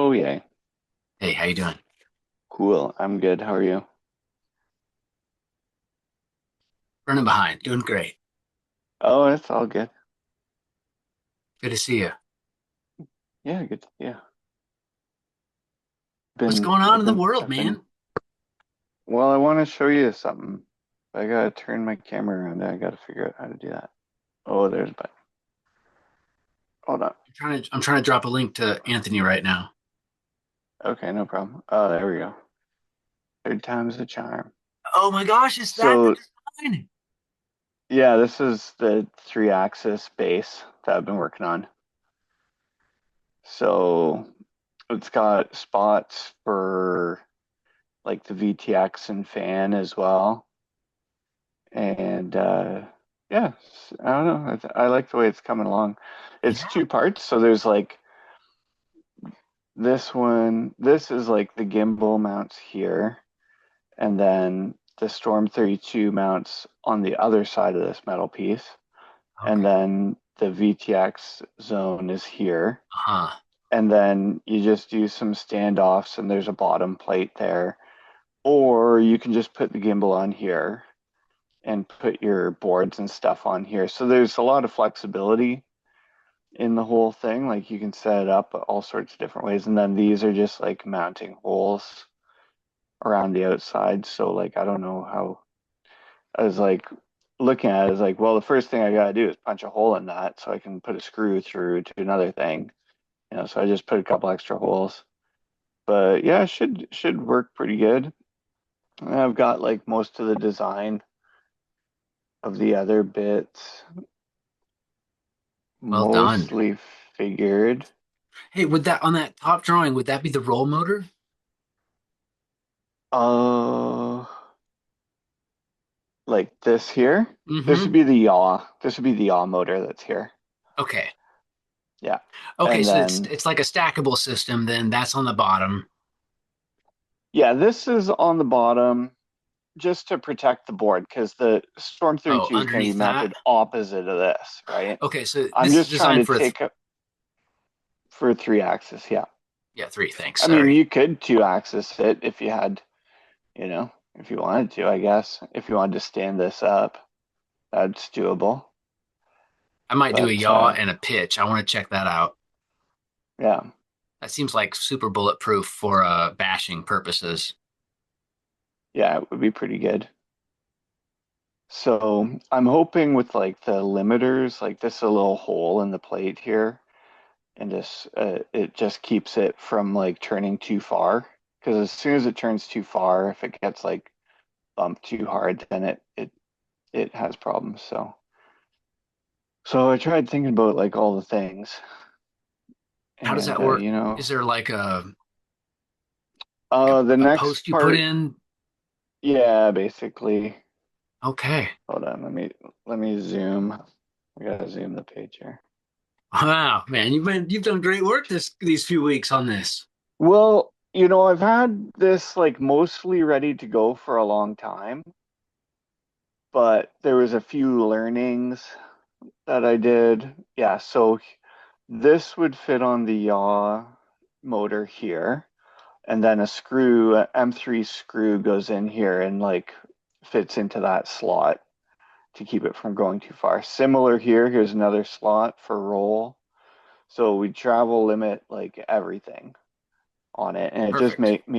Oh, yeah. Hey, how you doing? Cool. I'm good. How are you? Running behind. Doing great. Oh, it's all good. Good to see you. Yeah, good. Yeah. What's Been, going on I've in the been, world, I've been, man? well, I want to show you something. I gotta turn my camera around. I gotta figure out how to do that. Oh, there's a button. Hold on. I'm trying to drop a link to Anthony right now. Okay, no problem. Oh, there we go. Third time's the charm. Oh my gosh, is that the So, design? yeah, this is the three-axis base that I've been working on. So, it's got spots for like the VTX and fan as well. And yeah, I don't know. I like the way it's coming along. It's Yeah. two parts, so there's like this one. This is like the gimbal mounts here, and then the Storm 32 mounts on the other side of this metal piece, and Okay. then the VTX zone is here, Uh-huh. and then you just do some standoffs, and there's a bottom plate there, or you can just put the gimbal on here and put your boards and stuff on here. So there's a lot of flexibility in the whole thing. Like you can set it up all sorts of different ways. And then these are just like mounting holes around the outside. So like I don't know how I was like looking at it, I was like, well, the first thing I gotta do is punch a hole in that so I can put a screw through to another thing. So I just put a couple extra holes. But yeah, it should work pretty good. And I've got like most of the design of the other bits Well done. mostly figured. Hey, would that on that top drawing, would that be the roll motor? Uh, like this here. This would Mm-hmm. be the yaw. This would be the yaw motor that's here. Okay. Yeah. Okay, And so it's then, it's like a stackable system, then that's on the bottom. yeah, this is on the bottom just to protect the board because the Storm Oh, 32 is going to be underneath mounted that. opposite of this, right? Okay, so I'm this is just trying to designed take up for three axis. Yeah. yeah, three, thanks. I mean, Sorry. you could two axis it if you had, if you wanted to, I guess. If you wanted to stand this up, that's doable. I might do a But yaw and a pitch. I want to check that out. yeah. That seems like super bulletproof for bashing purposes. Yeah, it would be pretty good. So I'm hoping with like the limiters, like this a little hole in the plate here, and just it just keeps it from like turning too far. Because as soon as it turns too far, if it gets like bumped too hard, then it has problems. So I tried thinking about like all the things, How does and that work? Is there like the a next post you put part, in? yeah, basically. Okay. Hold on, let me zoom. I gotta zoom the page here. Wow, man, you've done great work these few weeks on this. Well, I've had this like mostly ready to go for a long time, but there was a few learnings that I did. Yeah, so this would fit on the yaw motor here, and then a M3 screw goes in here and like fits into that slot to keep it from going too far. Similar here, here's another slot for roll. So we travel limit like everything on it, and it just Perfect.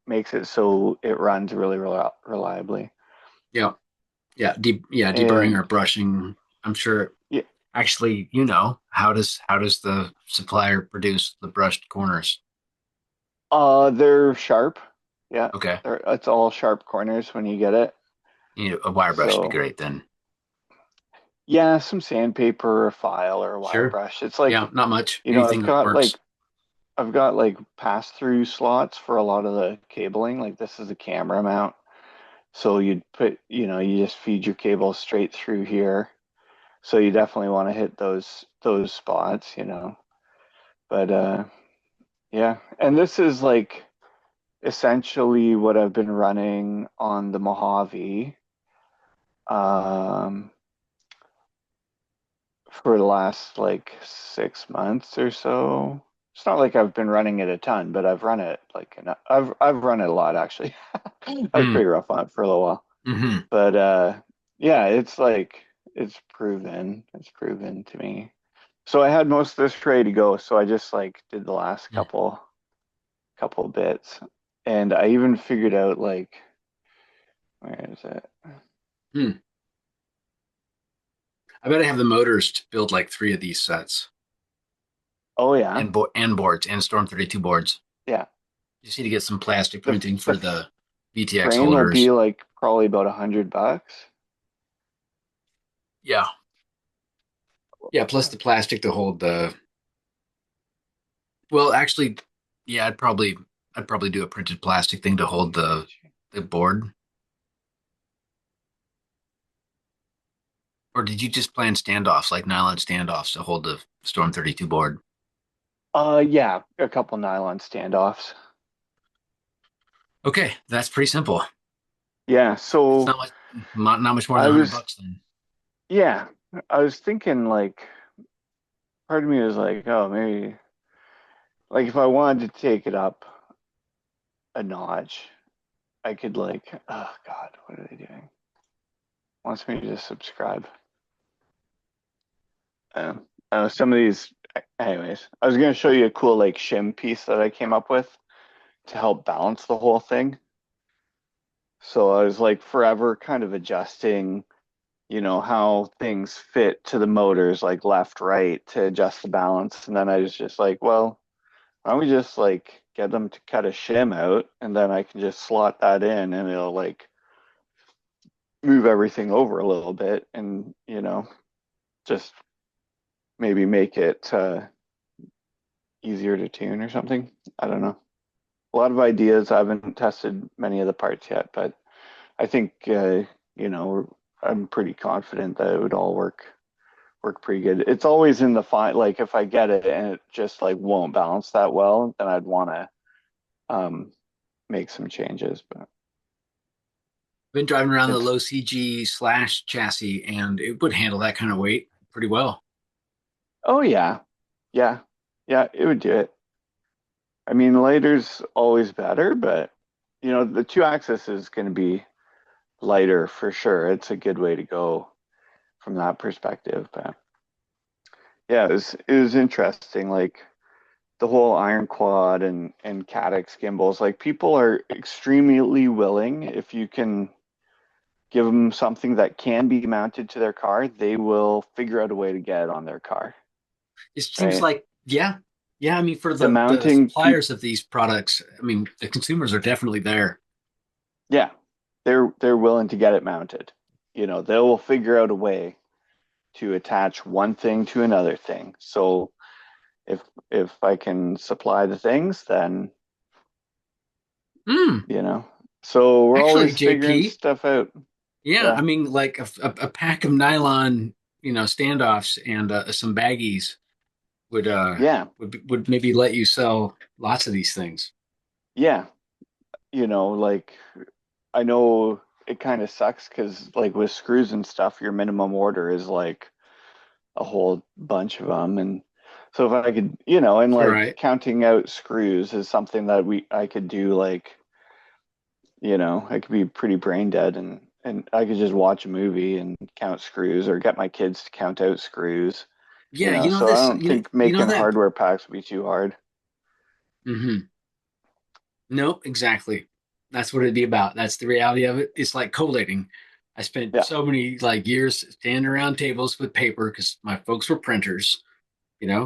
makes it so it runs really reliably. Yeah. Yeah, deburring or And brushing. I'm sure yeah, actually, how does the supplier produce the brushed corners? they're sharp. Yeah, Okay. it's all sharp corners when you get it. A wire brush would be So great then. yeah, some sandpaper or file or a wire Sure. brush. It's like, Yeah, not much. you know, I've Anything that got works. like I've got like pass through slots for a lot of the cabling. Like this is a camera mount. So you just feed your cable straight through here. So you definitely want to hit those spots. But yeah, and this is like essentially what I've been running on the Mojave um, for the last like 6 months or so. It's not like I've been running it a ton, but I've run it like I've run it a lot actually. I was Mm, pretty rough on it for a little while. hmm But yeah, it's like it's proven. It's proven to me. So I had most of this ready to go. So I just like did the last couple bits. And I even figured out like where is it? Hmm. I bet I have the motors to build like three of these sets Oh yeah. and boards and Storm 32 boards. Yeah. Just need to get some plastic The printing the for the VTX frame will be holders. like probably about $100. Yeah. Yeah, plus the plastic to hold the well, actually, yeah, I'd probably do a printed plastic thing to hold the board. Or did you just plan standoffs like nylon standoffs to hold the Storm 32 board? Yeah, a couple nylon standoffs. Okay, that's pretty simple. Yeah, It's so not much more than I was $100 then. yeah, I was thinking like part of me was like, oh, maybe like if I wanted to take it up a notch, I could like, oh God, what are they doing? Wants me to just subscribe. Some of these, anyways, I was gonna show you a cool like shim piece that I came up with to help balance the whole thing. So I was like forever kind of adjusting, how things fit to the motors, like left, right, to adjust the balance. And then I was just like, well, why don't we just like get them to cut a shim out and then I can just slot that in and it'll like move everything over a little bit and, just maybe make it easier to tune or something. I don't know. A lot of ideas. I haven't tested many of the parts yet, but I think, you know, I'm pretty confident that it would all work pretty good. It's always in the fine, like if I get it and it just like won't balance that well, then I'd want to um, make some changes. But Been driving around the it's low CG slash chassis, and it would handle that kind of weight pretty well. oh yeah, yeah, yeah, it would do it. I mean, lighter's always better, but the two axis is going to be lighter for sure. It's a good way to go from that perspective. But yeah, it was interesting. Like the whole iron quad and Cadex gimbals. Like people are extremely willing if you can give them something that can be mounted to their car, they will figure out a way to get it on their car, It seems right? like, yeah, yeah. I mean, for The the mounting people, suppliers of these products, I mean, the consumers are definitely there. yeah, they're willing to get it mounted. They will figure out a way to attach one thing to another thing. So if if I can supply the things, then Hmm. you know. So we're Actually, always figuring JP, stuff out. yeah, I Yeah, mean, like a pack of nylon, standoffs and some baggies would yeah, would maybe let you sell lots of these things. yeah. Like I know it kind of sucks because like with screws and stuff, your minimum order is like a whole bunch of them. And so if I could, and like Right. counting out screws is something that I could do like, I could be pretty brain dead and I could just watch a movie and count screws or get my kids to count out screws, Yeah, so I don't think you know making that. hardware packs would be too hard. Hmm. No, exactly. That's what it'd be about. That's the reality of it. It's like collating. I spent Yeah. so many like years standing around tables with paper because my folks were printers.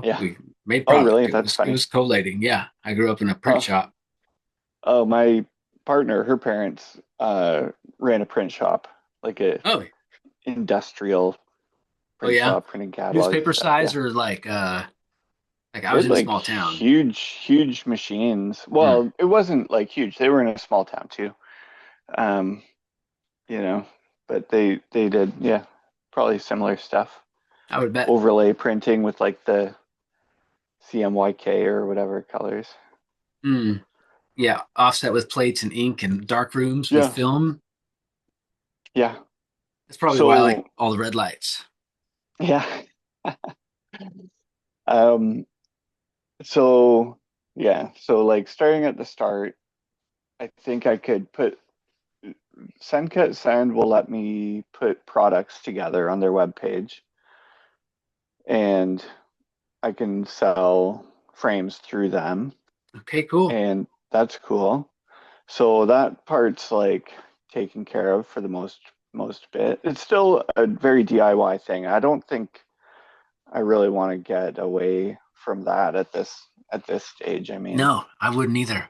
Yeah. We made Oh, product. really? It That's was it funny. was collating. Yeah, I grew up in a print Oh, shop. oh, my partner, her parents ran a print shop, like a Oh, industrial oh print yeah, shop, printing catalogs and newspaper stuff. size Yeah. or like I They was had in a like small town. huge machines. Hmm. Well, it wasn't like huge. They were in a small town too. Um, you know, but they did, yeah, probably similar stuff. I would bet. Overlay printing with like the CMYK or whatever colors. Hmm. Yeah, offset with plates and ink and dark rooms with Yeah, film. yeah. That's probably why I like So all the red lights. yeah. Um, So yeah, so like starting at the start, I think I could put SendKit Send will let me put products together on their webpage, and I can sell frames through them, Okay, cool. and that's cool. So that part's like taken care of for the most bit. It's still a very DIY thing. I don't think I really want to get away from that at this stage. I mean, No, I wouldn't either.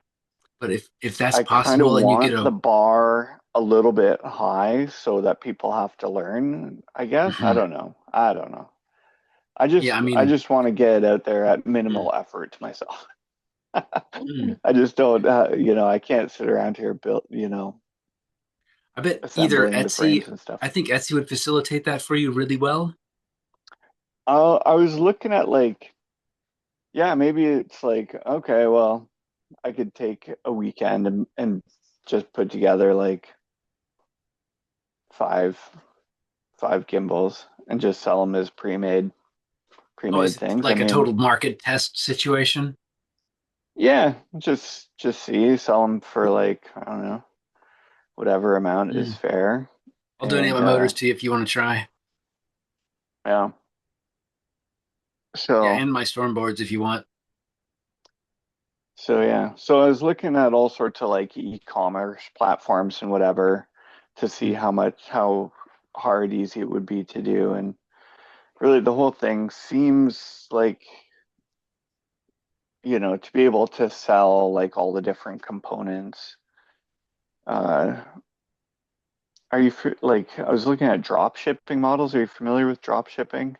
But if that's I kind of possible and you get want the a bar a little bit high so that people have to learn, I guess. I mhm. don't know. I don't know. I Yeah, just I I mean, just want to get it out there at mm, minimal effort to myself. mm. I just don't, I can't sit around here build, I bet either assembling the Etsy, frames and stuff. I think Etsy would facilitate that for you really well. I was looking at like, yeah, maybe it's like, okay, well, I could take a weekend and just put together like five five gimbals and just sell them as Oh, pre-made is it things. I like a mean, total market test situation? yeah, just see, sell them for like, I don't know, whatever amount is Mm. fair. I'll donate And my motors to you if you want to try. yeah, Yeah, so and my storm boards if you want. so yeah. So I was looking at all sorts of like e-commerce platforms and whatever to see Mm. how hard, easy it would be to do. And really the whole thing seems like, to be able to sell like all the different components. Uh, like I was looking at drop shipping models. Are you familiar with drop shipping?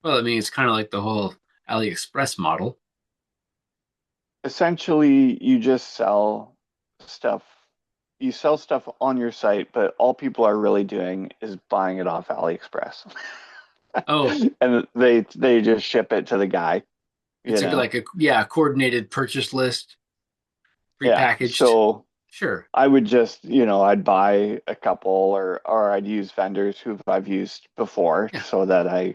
Well, I mean, it's kind of like the whole AliExpress model. Essentially, you just sell stuff. You sell stuff on your site, but all people are really doing is buying it off AliExpress. Oh, And they just ship it to the guy, you it's know. like a yeah, coordinated purchase list, Yeah. prepackaged. So Sure. I would just, I'd buy a couple or I'd use vendors who I've used before Yeah, so that I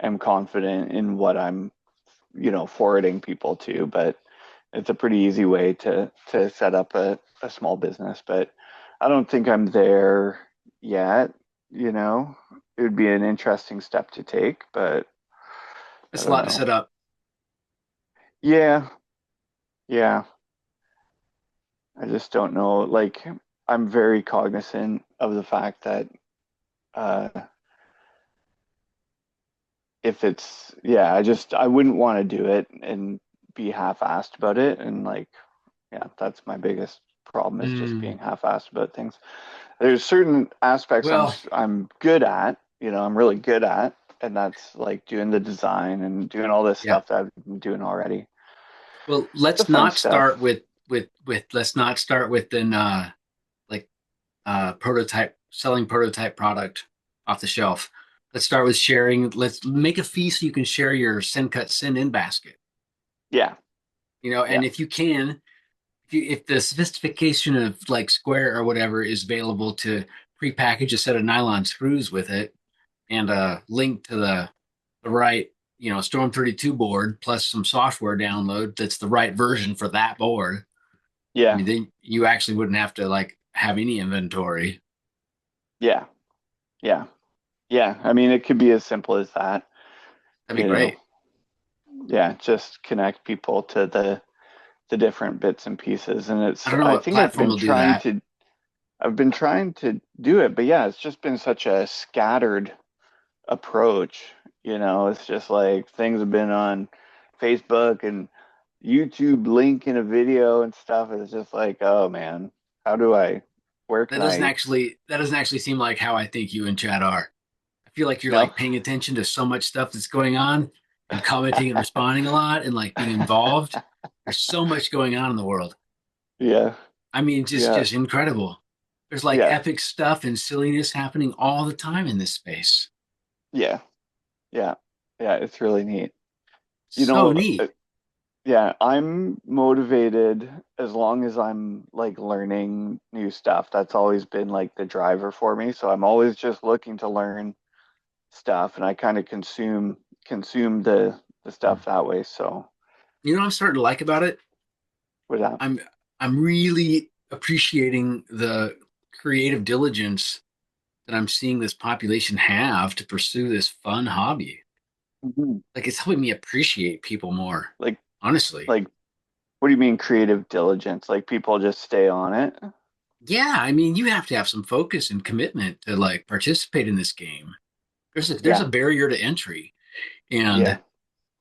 am confident in what I'm, forwarding people to. But it's a pretty easy way to set up a small business. But I don't think I'm there yet, you know. It would be an interesting step to take, but I it's a don't lot to know. set up. Yeah, yeah. I just don't know. Like, I'm very cognizant of the fact that uh, if it's, yeah, I wouldn't want to do it and be half-assed about it. And like, yeah, that's my biggest problem is just Mm. being half-assed about things. There's certain aspects Well, I'm good at, I'm really good at, and that's like doing the design and doing all this yeah. stuff that I've been doing already. Well, The let's fun not stuff. start with let's not start with then like prototype selling prototype product off the shelf. Let's start with sharing. Let's make a fee so you can share your send cut send in basket. Yeah, And yeah, if you can, if the sophistication of like Square or whatever is available to prepackage a set of nylon screws with it and a link to the right, Storm 32 board plus some software download that's the right version for that board. I yeah, mean, then you actually wouldn't have to like have any inventory. yeah, yeah, yeah. I mean, it could be as simple as that, That'd be you know. great. Yeah, just connect people to the different bits and pieces. And I it's don't know I what think I've platform been will do trying that. to I've been trying to do it, but yeah, it's just been such a scattered approach. It's just like things have been on Facebook and YouTube link in a video and stuff. And it's just like, oh man, where That can doesn't I, actually that doesn't actually seem like how I think you and Chad are. I feel like you're no? like paying attention to so much stuff that's going on and commenting and responding a lot and like being involved. There's so much going on in the world. Yeah, I mean, just yeah, just incredible. There's like yeah, epic stuff and silliness happening all the time in this space. yeah, yeah, yeah. It's really neat. You So know, neat. yeah, I'm motivated as long as I'm like learning new stuff. That's always been like the driver for me. So I'm always just looking to learn stuff and I kind of consume the stuff that way. So You know what I'm starting to like about it? with that. I'm I'm really appreciating the creative diligence that I'm seeing this population have to pursue this fun hobby. Mhm. Like it's helping me appreciate people more, Like, honestly. like, what do you mean creative diligence? Like people just stay on it? Yeah, I mean, you have to have some focus and commitment to like participate in this game. There's a Yeah, barrier to entry, and yeah,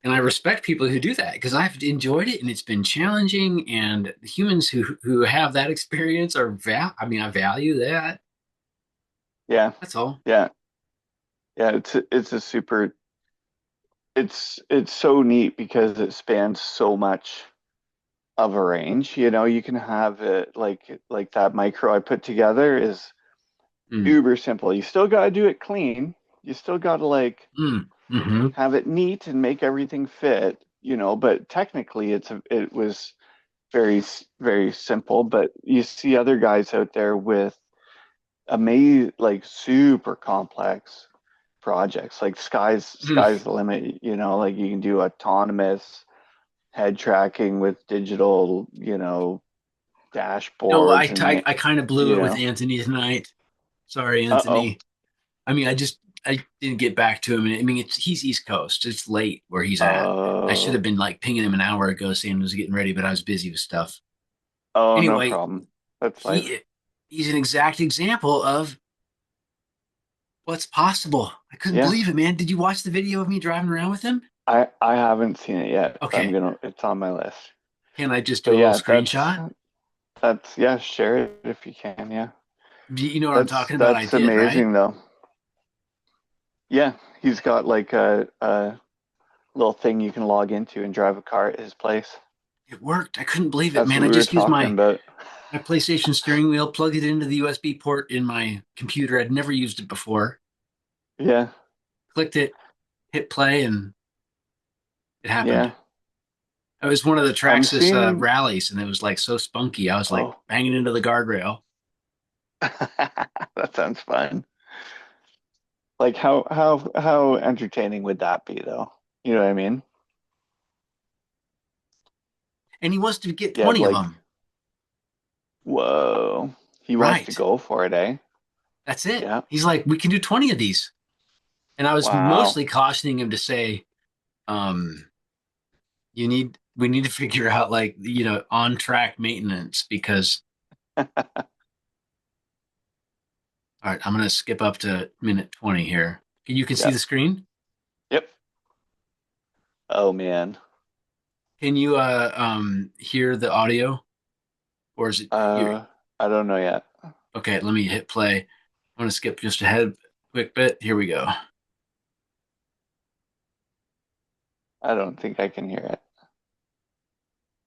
and I respect people who do that because I've enjoyed it and it's been challenging. And the humans who have that experience are I mean, I value that. yeah, That's all. yeah, yeah. It's a super. It's so neat because it spans so much of a range. You know, you can have it like that micro I put together is Mm, uber simple. You still got to do it clean. You still got to like hmm. have it neat and make everything fit, you know, but technically it was very simple, but you see other guys out there with amazing like super complex projects. Like Mm. sky's the limit, you know, like you can do autonomous head tracking with digital, you know, No, dashboards and I kind of blew you it with know, Anthony tonight. Sorry, uh-oh. Anthony. I mean, I didn't get back to him. And I mean, he's East Coast. It's late where he's at. I should Uh have been like pinging him an hour ago saying I was getting ready, but I was busy with stuff. oh, no Anyway, problem. That's life. he he's an exact example of what's possible. I couldn't Yeah. believe it, man. Did you watch the video of me driving around with him? I haven't seen it yet, but Okay. it's on my list. Can I just do But a little yeah, screenshot? yeah, share it if you can. Yeah. You know what I'm talking about? I That's did, right? amazing though. Yeah, he's got like a little thing you can log into and drive a car at his place. It worked. I couldn't believe it, That's man. what I we were just used talking about. my PlayStation steering wheel, plugged it into the USB port in my computer. I'd never used it before. Yeah, Clicked it, hit play, and it happened. yeah. It was one of the I'm Traxxas seeing. rallies, and it was like so spunky. I was like Oh, banging into the guardrail. that sounds fun. Like how entertaining would that be though? You know what I mean? And he wants to get You have 20 of like, them. whoa, he wants to Right. go for it, eh? That's it. Yeah. He's like, we can do 20 of these. And I was Wow. mostly cautioning him to say, we need to figure out like, on track maintenance because, all right, I'm going to skip up to minute 20 here. You can see Yeah. the screen. Yep. Oh man. Can you hear the audio or is it here? Uh, I don't know yet. Okay, let me hit play. I'm going to skip just ahead quick bit. Here we go. I don't think I can hear it.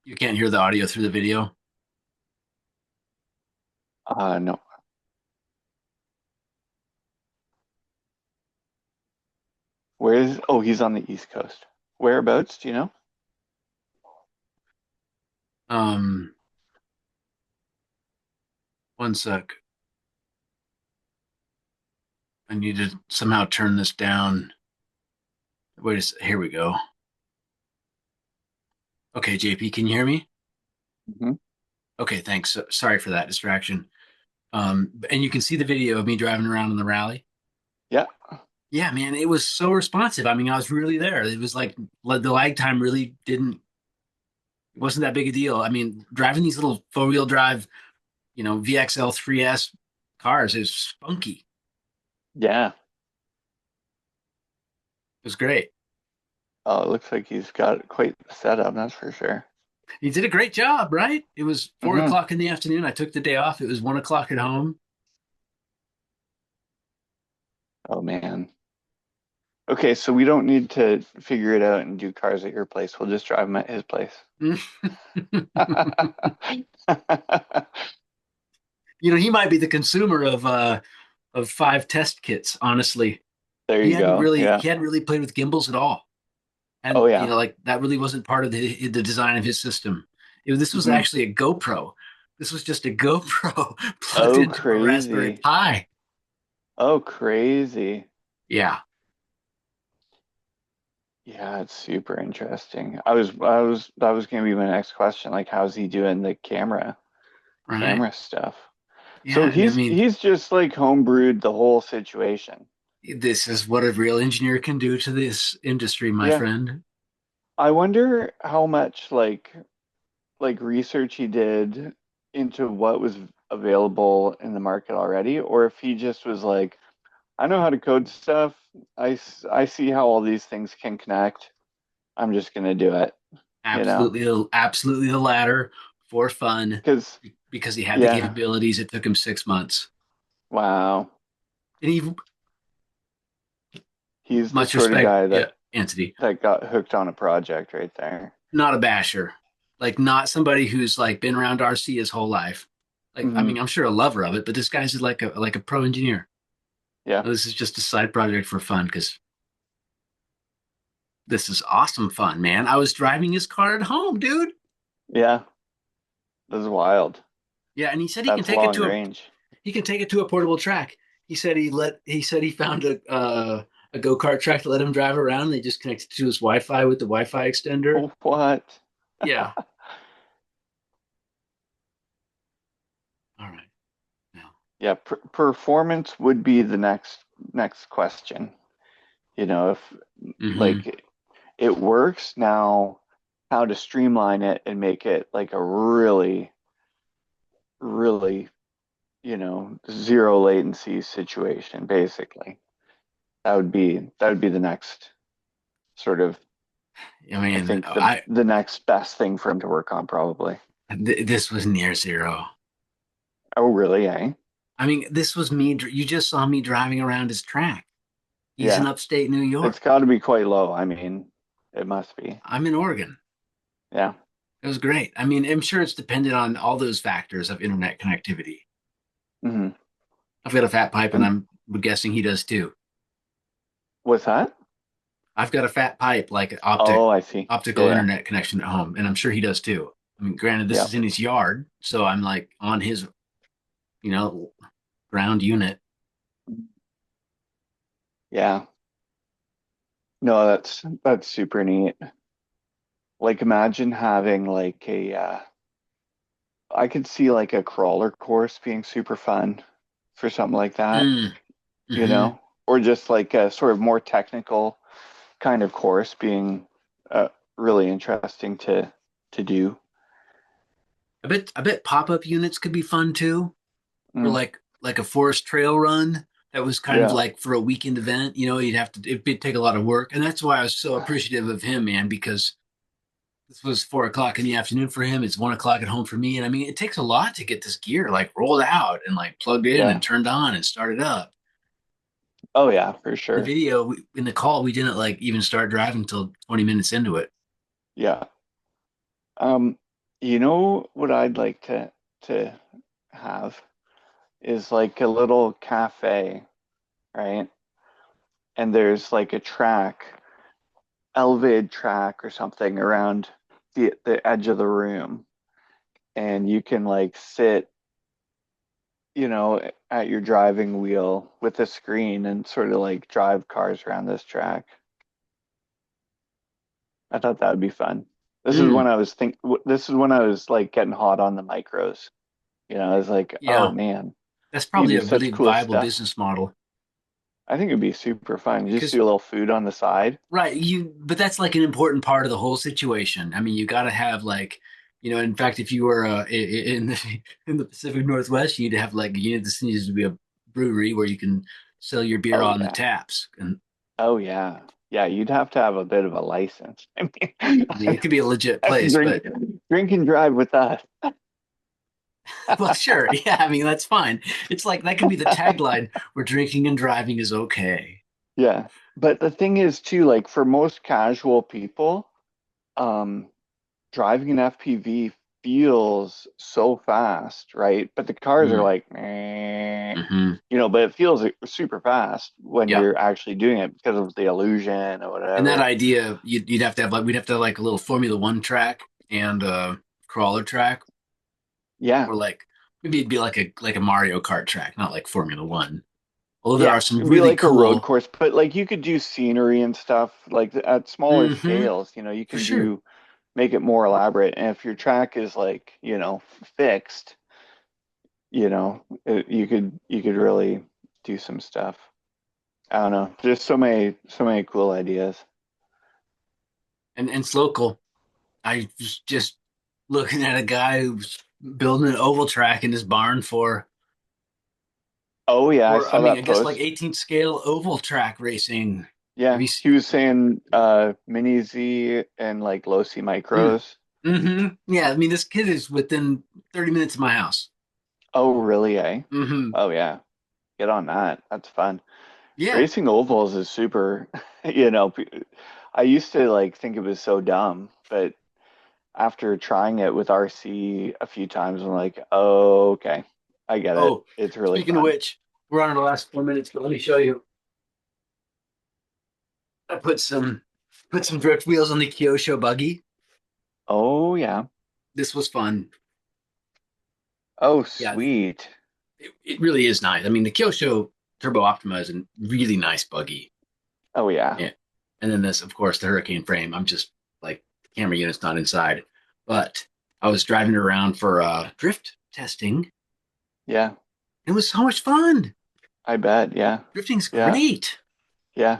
You can't hear the audio through the video. No. Where is? Oh, he's on the East Coast. Whereabouts? Do you know? Um, One sec. I need to somehow turn this down. Wait a sec. Here we go. Okay, JP, can you hear me? Hmm. Okay, thanks. Sorry for that distraction. And you can see the video of me driving around in the rally. Yeah. Yeah, man, it was so responsive. I mean, I was really there. It was like the lag time really didn't, it wasn't that big a deal. I mean, driving these little four-wheel drive, VXL 3S cars is spunky. Yeah. It was great. Oh, it looks like he's got quite the setup. That's for sure. He did a great job, right? It was four Hmm. o'clock in the afternoon. I took the day off. It was 1 o'clock at home. Oh man. Okay, so we don't need to figure it out and do cars at your place. We'll just drive them at his place. He might be the consumer of 5 test kits. Honestly, There you go. Yeah. he hadn't really played with gimbals at all, Oh and yeah. like that really wasn't part of the design of his system. This was Hmm. actually a GoPro. This was just a GoPro plugged Oh into a Raspberry crazy. Pi. Oh crazy. Yeah, Yeah, it's super interesting. That was gonna be my next question. Like, how's he doing the Right. camera stuff? So Yeah, and I mean, he's just like homebrewed the whole situation. this is what a real engineer can do to this industry, my Yeah. friend. I wonder how much like research he did into what was available in the market already, or if he just was like, I know how to code stuff. I see how all these things can connect. I'm just gonna do it, you know? Absolutely the latter for fun Because because he had the yeah, capabilities. It took him 6 months. wow. And even He's the much sort of respect, guy yeah, that Anthony, got hooked on a project right there. not a basher, like not somebody who's like been around RC his whole life. Like, I Hmm. mean, I'm sure a lover of it, but this guy's like a pro engineer. Yeah, This is just a side project for fun because this is awesome fun, man. I was driving his car at home, dude. yeah, this is wild. Yeah, and he said he can That's take it long to a range. portable track. He said he found a go kart track to let him drive around. They just connected to his Wi-Fi with the Wi-Fi extender. Oh, what? Yeah. All right. Now. Yeah, performance would be the next question. If Mm-hmm. like it works now, how to streamline it and make it like a really, really, zero latency situation, basically. That would be the next sort of, I I mean, think the next best thing for him to work on, probably. this was near zero. Oh, really, eh? I mean, this was me. You just saw me driving around his track. He's in Yeah. upstate New It's York. got to be quite low. I mean, it must be. I'm in Oregon. Yeah. It was great. I mean, I'm sure it's dependent on all those factors of internet connectivity. Hmm. I've got a fat pipe, and And I'm guessing he does too. what's that? I've got a fat pipe, like Oh, I see. optical Yeah, internet connection at home, and I'm sure he does too. I mean, granted, this yeah, is in his yard, so I'm like on his, you know, ground unit. yeah. Yeah. No, that's super neat. Like imagine having like I could see like a crawler course being super fun for something like that, Mm, hmm. or just like a sort of more technical kind of course being really interesting to do. I bet pop up units could be fun too, for Mm, like a forest trail run. That was kind of yeah. like for a weekend event. You'd have to it'd take a lot of work, and that's why I was so appreciative of him, man, because this was 4 o'clock in the afternoon for him. It's 1 o'clock at home for me. And I mean, it takes a lot to get this gear like rolled out and like plugged in and Yeah. turned on and started up. Oh yeah, for The sure. video in the call, we didn't like even start driving until 20 minutes into it. Yeah. Um, you know what I'd like to have is like a little cafe, right? And there's like a track, elevated track or something around the edge of the room, and you can like sit, at your driving wheel with a screen and sort of like drive cars around this track. I thought that would be fun. This is Mm, when I was think. This is when I was like getting hot on the micros. I was like, oh yeah, man, that's you probably do a such really cool viable stuff. business model. I think it'd be super fun. You just Because do a little food on the side. right, but that's like an important part of the whole situation. I mean, you got to have like, in fact, if you were in the in the Pacific Northwest, you'd have like this needs to be a brewery where you can sell your beer Oh on the yeah. taps. And Oh yeah. Yeah, you'd have to have a bit of a license. I mean, I mean, it could be a legit I can place, drink but drink and drive with us. well, sure, yeah. I mean, that's fine. It's like that could be the tagline where drinking and driving is okay. Yeah. But the thing is too, like for most casual people, um, driving an FPV feels so fast, right? But the cars are Mm, like, meh, hmm. but it feels like super fast when Yeah. you're actually doing it because of the illusion or And that whatever. idea, you'd have to have like we'd have to have like a little Formula One track and a crawler track, Yeah. or like maybe it'd be like a Mario Kart track, not like Formula One. Although there Yeah, are some it'd be really like a road cool. course, but like you could do scenery and stuff like at smaller Mm-hmm. scales, you For can sure. do make it more elaborate. And if your track is like, fixed, you could really do some stuff. I don't know. There's so many cool ideas. And it's local. I was just looking at a guy who's building an oval track in his barn Oh yeah, I for I saw mean, I that guess like post. 18th scale oval track racing. Have Yeah, you he was saying mini Z and like low C mm, micros. yeah, I mean this kid is within 30 minutes of my house. Oh really, eh? Hmm. Oh yeah. Get on that. That's fun. Yeah. Racing ovals is super, you know, I used to like think it was so dumb, but after trying it with RC a few times, I'm like, oh, okay. I get it. Oh, It's really speaking of fun. which, we're on the last 4 minutes, but let me show you. I put some drift wheels on the Kyosho buggy. Oh yeah. This was fun. Oh Yeah, sweet. it really is nice. I mean, the Kyosho Turbo Optima is a really nice buggy. Oh yeah. Yeah. And then this, of course, the Hurricane frame. I'm just like the camera unit's not inside. But I was driving it around for drift testing. Yeah. It was so much fun. I bet. Yeah. Drifting's Yeah. great. Yeah.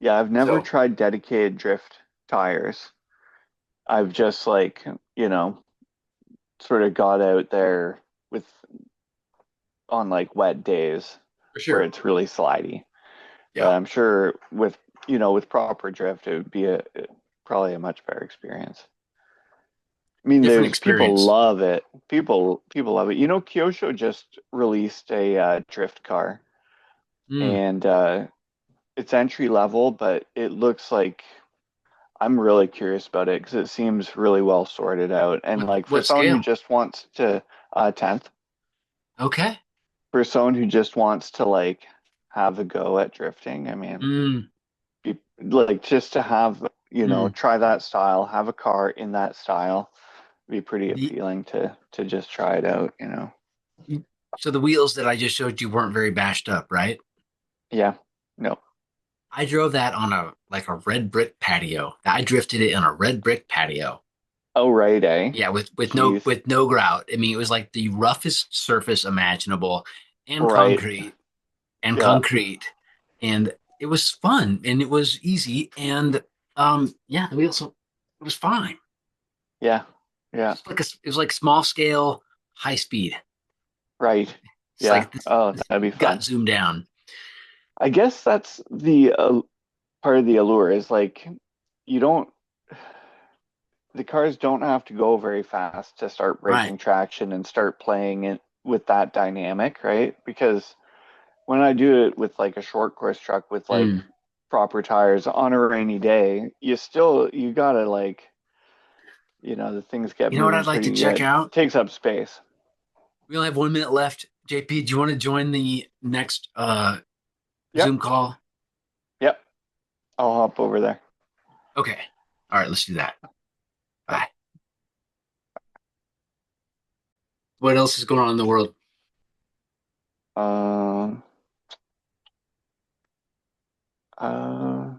Yeah. I've never So tried dedicated drift tires. I've just like, you know, sort of got out there with on like wet days for where sure. it's really slidey. But Yeah. I'm sure with proper drift, it would be probably a much better experience. I mean, Different there's people experience. love it. People love it. Kyosho just released a drift car, Mm. and it's entry level, but it looks like I'm really curious about it because it seems really well sorted out. And What like for what someone who scale? just wants to 10th, Okay. for someone who just wants to like have a go at drifting, I mean, Mm. like just to have Mm. try that style, have a car in that style, be pretty The appealing to just try it out. so the wheels that I just showed you weren't very bashed up, right? Yeah. No. I drove that on a red brick patio. I drifted it on a red brick patio. Oh right, eh? Yeah, with no Jeez. with no grout. I mean, it was like the roughest surface imaginable, and Right. and Yeah. concrete, and it was fun and it was easy and yeah, the wheels it was fine. Yeah. Yeah. It was like small scale, high speed. Right. It's Yeah. like Oh, this that'd be got fun. zoomed down. I guess that's the part of the allure is like you don't the cars don't have to go very fast to start Right. breaking traction and start playing it with that dynamic, right? Because when I do it with like a short course truck with like Mm. proper tires on a rainy day, you gotta like, the things get You know what moving I'd like to pretty check good. out? Takes up space. We only have 1 minute left. JP, do you want to join the next Yep. Zoom call? Yep. I'll hop over there. Okay. All right, let's do that. Bye. Bye. What else is going on in the world? Um, uh,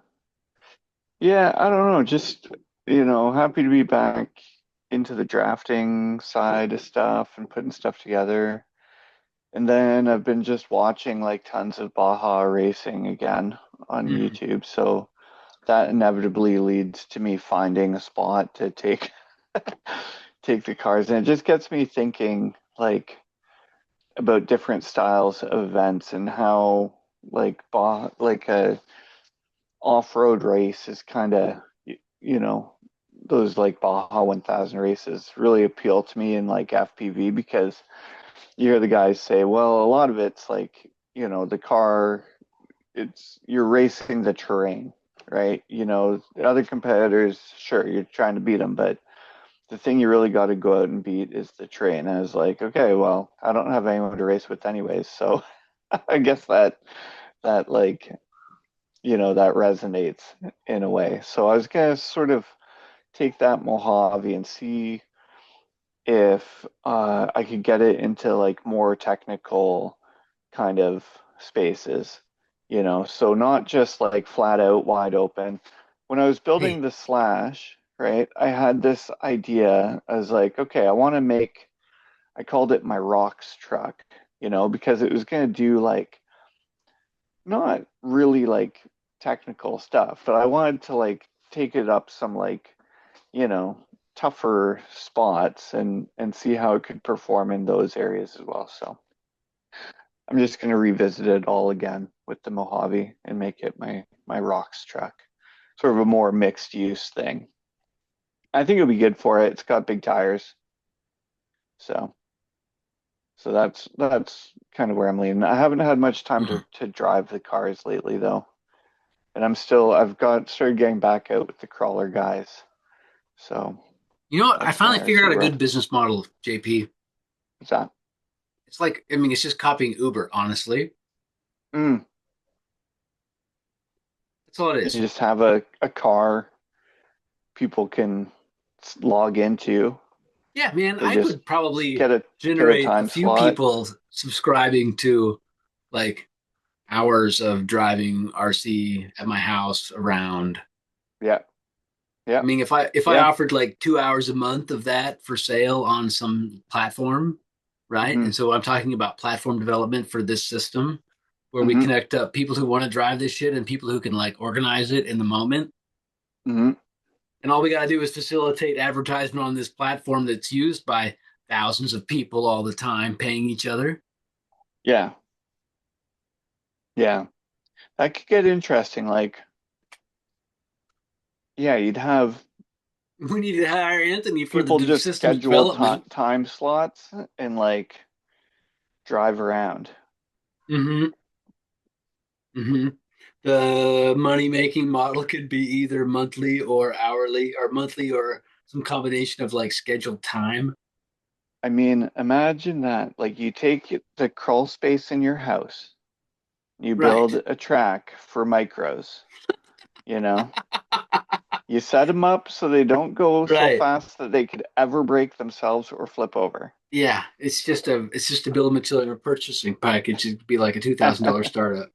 yeah, I don't know. Just, happy to be back into the drafting side of stuff and putting stuff together. And then I've been just watching like tons of Baja racing again on Mm. YouTube. So that inevitably leads to me finding a spot to take take the cars. And it just gets me thinking like about different styles of events and how like a off-road race is kind of you know those like Baja 1000 races really appeal to me in like FPV because you hear the guys say, well, a lot of it's like, the car, you're racing the terrain, right? The other competitors, sure, you're trying to beat them, but the thing you really got to go out and beat is the terrain. And I was like, okay, well, I don't have anyone to race with anyways, so I guess that like, that resonates in a way. So I was gonna sort of take that Mojave and see if I could get it into like more technical kind of spaces, so not just like flat out wide open. When I was building Hey, the Slash, right, I had this idea. I was like, okay, I called it my rocks truck, because it was going to do like not really like technical stuff, but I wanted to like take it up some like, you know, tougher spots and see how it could perform in those areas as well. So I'm just going to revisit it all again with the Mojave and make it my rocks truck. Sort of a more mixed use thing. I think it'll be good for it. It's got big tires. So that's kind of where I'm leaning. I haven't had much time to drive the cars lately though. And I've got started getting back out with the crawler guys. So you know what? I that's finally my figured out sort a of good rough. business model, JP. What's that? It's like, I mean, it's just copying Uber, honestly. Mm, That's all it you is. just have a car people can log into. Yeah, man, They I just could probably get a get a generate a time few slot. people subscribing to like hours of driving RC at my house around. Yeah, I yeah, mean, if I yeah. offered like 2 hours a month of that for sale on some platform, right? Mm-hmm, And so I'm talking about platform development for this system where we mm-hmm, connect up people who want to drive this shit and people who can like organize it in the moment. mm-hmm. And all we got to do is facilitate advertisement on this platform that's used by thousands of people all the time, paying each other. Yeah, yeah. That could get interesting. Like, yeah, you'd have We need to hire Anthony for people the just systems schedule development. time slots and like drive around. Mm-hmm. Mm-hmm. The money making model could be either monthly or hourly, or monthly or some combination of like scheduled time. I mean, imagine that. Like, you take the crawl space in your house, you build Right. a track for micros, you know? You set them up so they don't go so Right. fast that they could ever break themselves or flip over. Yeah. It's just a bill of material purchasing package. It'd be like a $2,000 startup.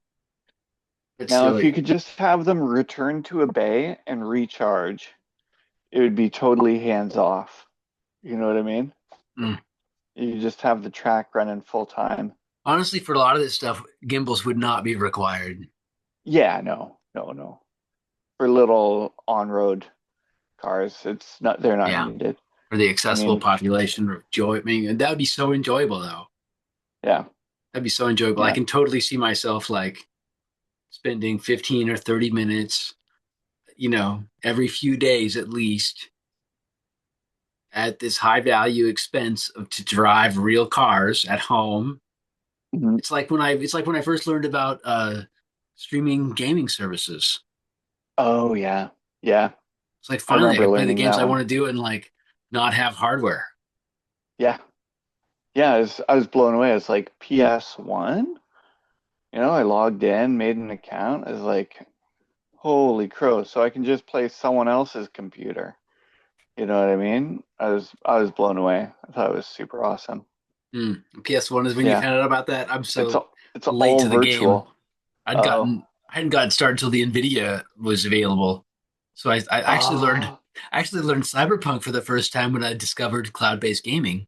That's Now, if you silly. could just have them return to a bay and recharge, it would be totally hands off. You know what I mean? Mm. You just have the track running full time. Honestly, for a lot of this stuff, gimbals would not be required. Yeah, no, no, no. For little on-road cars, they're not Yeah. needed. For the I accessible mean, population of joy. I mean, and that would be so enjoyable though. yeah, That'd be so enjoyable. I yeah. can totally see myself like spending 15 or 30 minutes, every few days at least at this high value expense of to drive real cars at home. Mhm. It's like when I first learned about streaming gaming services. Oh yeah, yeah. It's like I finally I remember can play the learning games that I want one. to do and like not have hardware. Yeah, yeah. I was blown away. It's like PS1. I logged in, made an account. I was like, holy crow! So I can just play someone else's computer. You know what I mean? I was blown away. I thought it was super awesome. PS1 is when you Yeah, found out about that. I'm it's so all it's late all to the game. virtual. Oh, I hadn't gotten started until the Nvidia was available. So I oh, actually learned Cyberpunk for the first time when I discovered cloud-based gaming.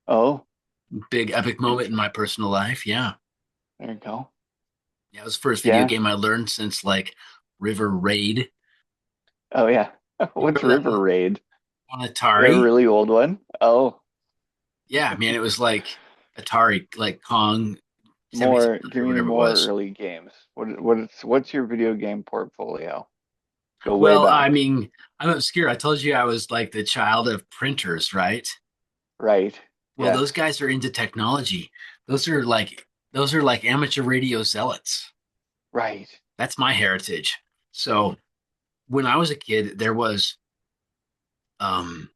oh. Big epic moment in Interesting. my personal life. Yeah. There you go. Yeah, it was the first video Yeah. game I learned since like River Raid. Oh yeah. You What's remember that River one Raid? on A Atari? really old one? Oh, Yeah, man, it was like Atari, like Kong give 7600 or me whatever it more was. early games. What's your video game portfolio? Go way Well, I back. mean, I'm obscure. I told you I was like the child of printers, right? Right. Well, Yes. those guys are into technology. Those are like amateur radio zealots. Right. That's my heritage. So when I was a kid, there was um,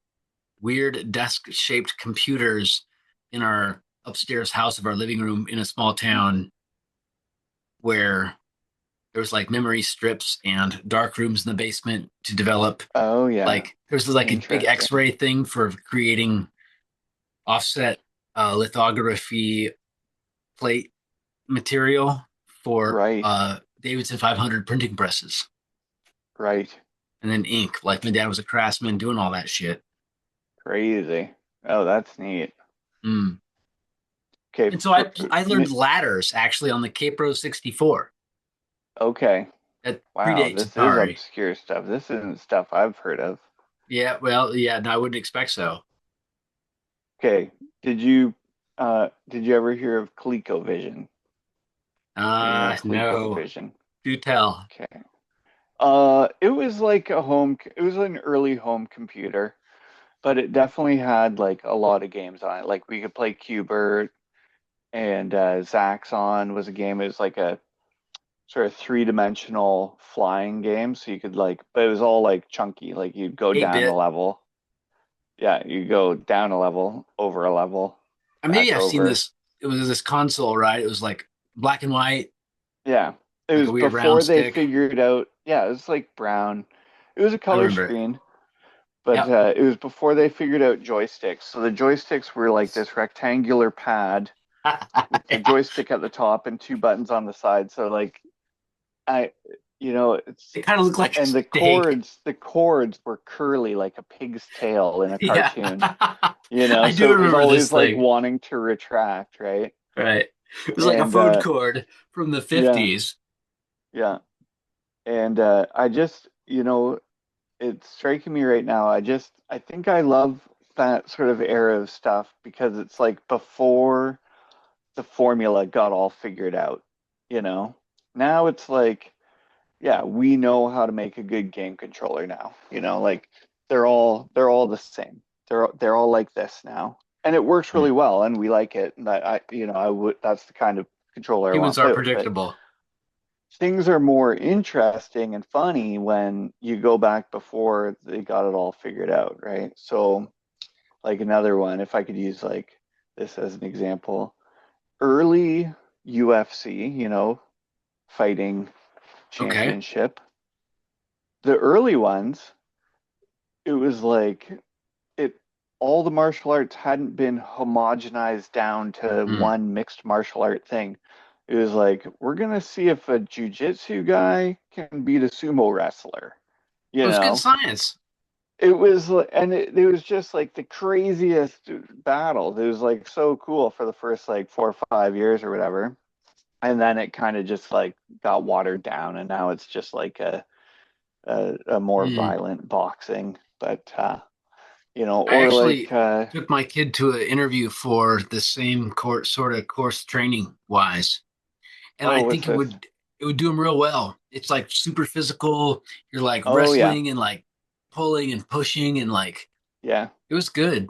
weird desk-shaped computers in our upstairs house of our living room in a small town where there was like memory strips and dark rooms in the basement to develop Oh yeah. like there's like a big Interesting. x-ray thing for creating offset lithography plate material for Right, Davidson 500 printing presses, right. and then ink. Like my dad was a craftsman doing all that shit. Crazy. Oh, that's neat. Mm. Okay, And so I learned ladders actually on the K-Pro 64. okay. That Wow, predates this is Atari. obscure stuff. This isn't stuff I've heard of. Yeah, well, yeah, no, I wouldn't expect so. Okay, did you ever hear of ColecoVision? Do you know No, ColecoVision? do tell. Okay. It was like it was an early home computer, but it definitely had like a lot of games on it. Like we could play Cubert and Zaxxon was a game. It was like a sort of three-dimensional flying game. So you could like, but it was all like chunky. Like you'd go down a 8-bit. level. Yeah, you go down a level, over a level, Maybe back I've seen over. this. It was this console, right? It was like black and white, Yeah, it like a was weird round before they stick. figured out. Yeah, it was like brown. It was a I color remember it. screen, but Yep. it was before they figured out joysticks. So the joysticks were like this rectangular pad with the Yeah. joystick at the top and two buttons on the side. So like I, it's It kind of looked like a and steak. the cords were curly like a pig's tail in a Yeah. cartoon. I do So it was remember this always like thing. wanting to retract, right? Right. It was like a And phone cord from the yeah, 50s. yeah. And I just, it's striking me right now. I think I love that sort of era of stuff because it's like before the formula got all figured out, you know? Now it's like, yeah, we know how to make a good game controller now, like they're all the same. They're all like this now. And it works really well and we like it. And that's the kind of controller I Humans want to are play with. But predictable. things are more interesting and funny when you go back before they got it all figured out, right? So, like another one, if I could use like this as an example, early UFC, fighting Okay. championship, the early ones, it was like it all the martial arts hadn't been homogenized down to Mm. one mixed martial art thing. It was like, we're gonna see if a jujitsu guy can beat a sumo wrestler. It You was good know, science. it was just like the craziest battle. It was like so cool for the first like 4 or 5 years or whatever, and then it kind of just like got watered down, and now it's just like a more Mm. violent boxing. But I or like actually took my kid to an interview for the same course, sort of course training wise, and I oh, what's think this? it would do him real well. It's like super physical. You're like Oh yeah, wrestling and like pulling and pushing and like yeah. it was good.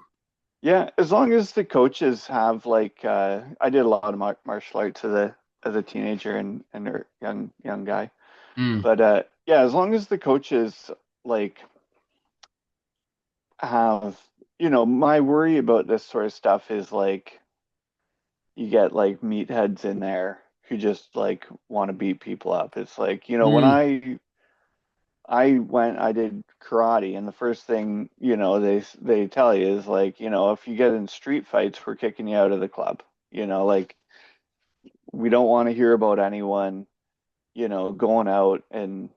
Yeah, as long as the coaches have like I did a lot of martial arts as a teenager and a young guy. Mm. But yeah, as long as the coaches like have, my worry about this sort of stuff is like you get like meatheads in there who just like want to beat people up. It's like, when Mm. I did karate, and the first thing, they tell you is like, if you get in street fights, we're kicking you out of the club. Like we don't want to hear about anyone, going out and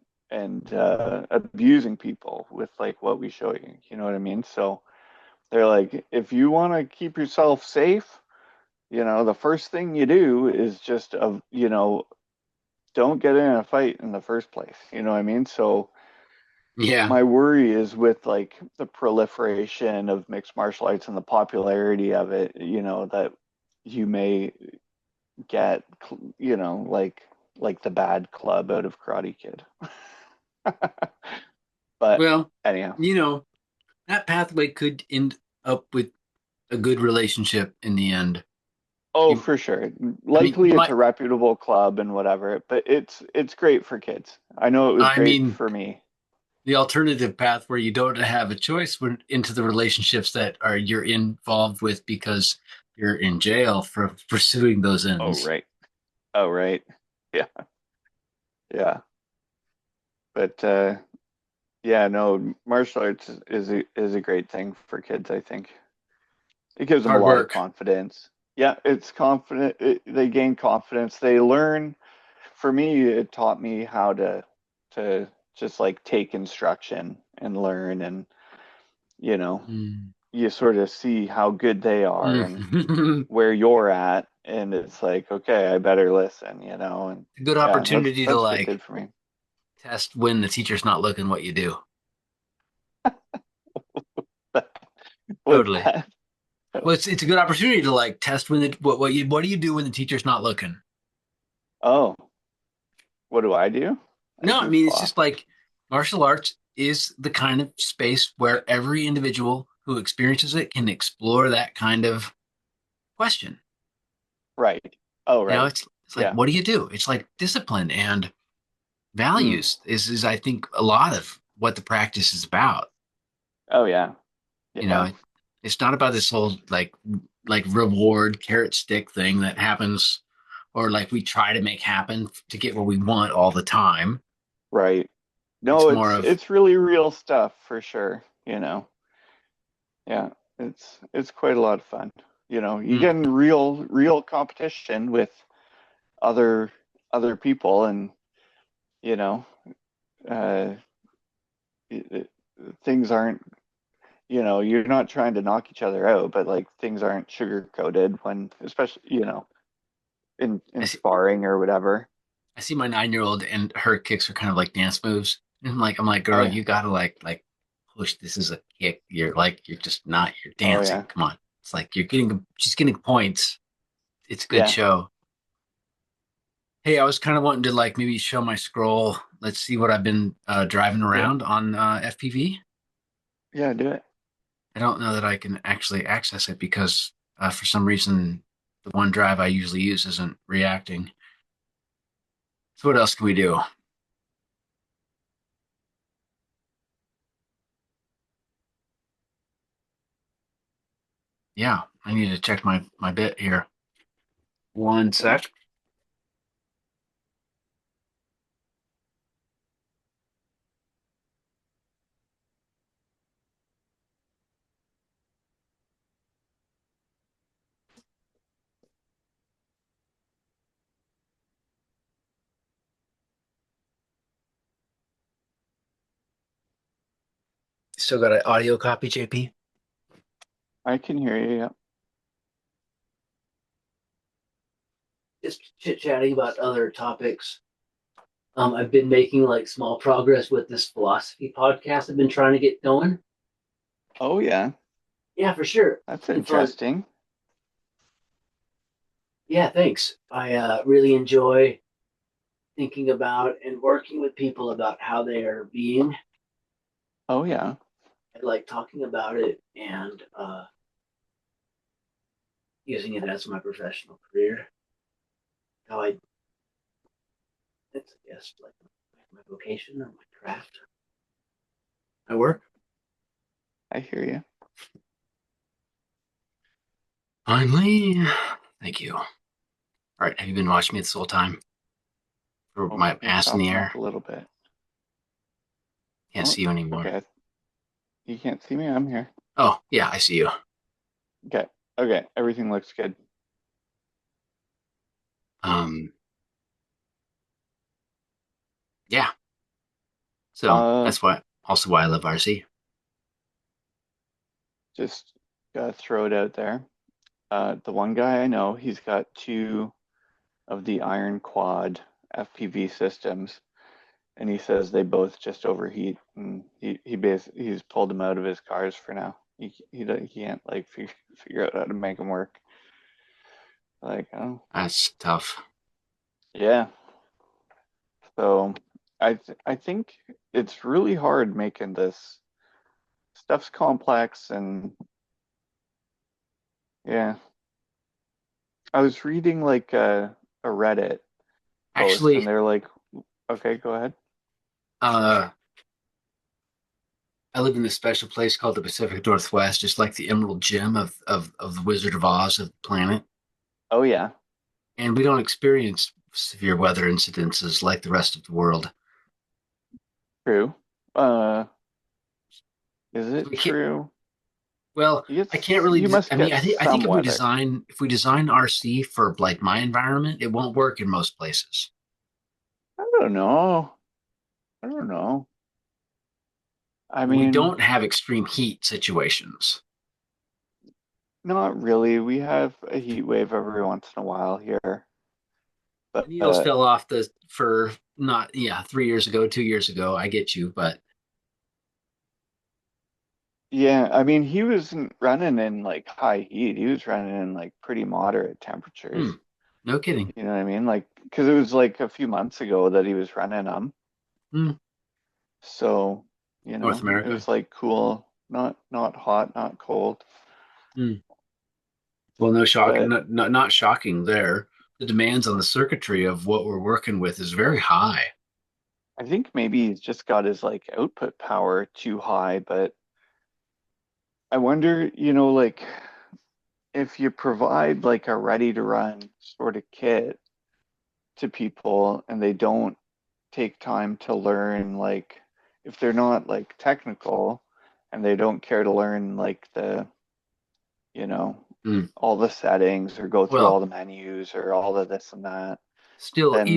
abusing people with like what we show you. You know what I mean? So they're like, if you want to keep yourself safe, the first thing you do is just, don't get in a fight in the first place. You know what I mean? So Yeah. my worry is with like the proliferation of mixed martial arts and the popularity of it, that you may get, like the bad club out of Karate Kid. But Well, anyhow, you know, that pathway could end up with a good relationship in the end. oh, You, for sure. I mean, Likely it's a reputable club and whatever, but it's great for kids. I know it was I great mean, for me. the alternative path where you don't have a choice when into the relationships that are you're involved with because you're in jail for pursuing those Oh, ends. right. Oh, right. Yeah. Yeah. But yeah, no, martial arts is a great thing for kids, I think. it gives them a Hard lot of work. confidence. Yeah, it's confident. They gain confidence. They learn. For me, it taught me how to just like take instruction and learn, and you know, Mm. you sort of see how good they are and Mm. where you're at, and it's like, okay, I better listen, and A good yeah, opportunity to that's what it like did for me. test when the teacher's not looking what you do. What's Totally. that? Well, it's a good opportunity to like test when what do you do when the teacher's not looking? Oh, what do I do? I No, I goof mean it's off. just like martial arts is the kind of space where every individual who experiences it can explore that kind of question. Right. Oh, You know, right. it's like Yeah. what do you do? It's like discipline and Mm. values is I think a lot of what the practice is about. Oh, yeah. You know, Yeah. it's not about this whole like reward carrot stick thing that happens or like we try to make happen to get what we want all the time. Right. It's No, more it's of it's really real stuff for sure. Yeah. It's quite a lot of fun. You get mm, in real competition with other other people, and you know, uh it, it, things aren't, you're not trying to knock each other out, but like things aren't sugar coated when, especially, in I see sparring or whatever. I see my 9 year old and her kicks are kind of like dance moves. And I'm like, Oh girl, yeah. you gotta like push. This is a kick. You're just not. You're Oh dancing. yeah. Come on. It's like she's getting points. It's a good Yeah. show. Hey, I was kind of wanting to like maybe show my scroll. Let's see what I've been driving Yeah. around on FPV. Yeah, do it. I don't know that I can actually access it because for some reason the one drive I usually use isn't reacting. So what else can we do? Yeah, I need to check my bit here. One Okay. sec. Still got an audio copy, JP? I can hear you. Yeah. Just chit chatting about other topics. I've been making like small progress with this philosophy podcast I've been trying to get going. Oh yeah. Yeah, for sure. That's Been fun. interesting. Yeah, thanks. I really enjoy thinking about and working with people about how they are being. Oh yeah. I like talking about it and using it as my professional career. How I, it's, I guess, like my vocation or my craft, my work. I hear you. Finally, thank you. All right, have you been watching me this whole time? For Oh, my you're ass in the chopping up air? a little bit. Can't Oh, see you anymore. okay. You can't see me. I'm here. Oh, yeah, I see you. Okay. Okay. Everything looks good. Um, yeah. So Uh, that's why I love RC. just gotta throw it out there. The one guy I know, he's got two of the Iron Quad FPV systems, and he says they both just overheat, and he's pulled them out of his cars for now. He can't like figure out how to make them work. Like, oh That's tough. yeah. So I think it's really hard making this. Stuff's complex, and yeah. I was reading like a Reddit post, and Actually, they're like, okay, go ahead. uh, I live in this special place called the Pacific Northwest, just like the Emerald Gem of the Wizard of Oz of the planet. Oh yeah, And we don't experience severe weather incidences like the rest of the world. true. Uh, is So it we can't true? Well, I can't really. You must I mean, get I think some weather. if we design RC for like my environment, it won't work in most places. I don't know. I don't know. I We mean, don't have extreme heat situations. not really. We have a heat wave every once in a while here, The but needles fell off the for not 3 years ago, 2 years ago. I get you, but yeah, I mean, he wasn't running in like high heat. He was running in like pretty moderate hmm, temperatures. no kidding. You know what I mean? Like, because it was like a few months ago that he was running them. Hmm, So, North it America. was like cool, not hot, not cold. Hmm. Well, no shock, But not shocking there. The demands on the circuitry of what we're working with is very high. I think maybe he's just got his like output power too high. But I wonder, like if you provide like a ready to run sort of kit to people and they don't take time to learn, like if they're not like technical and they don't care to learn like you know, Hmm. all the settings or go through all Well, the menus or all of this and that, still, then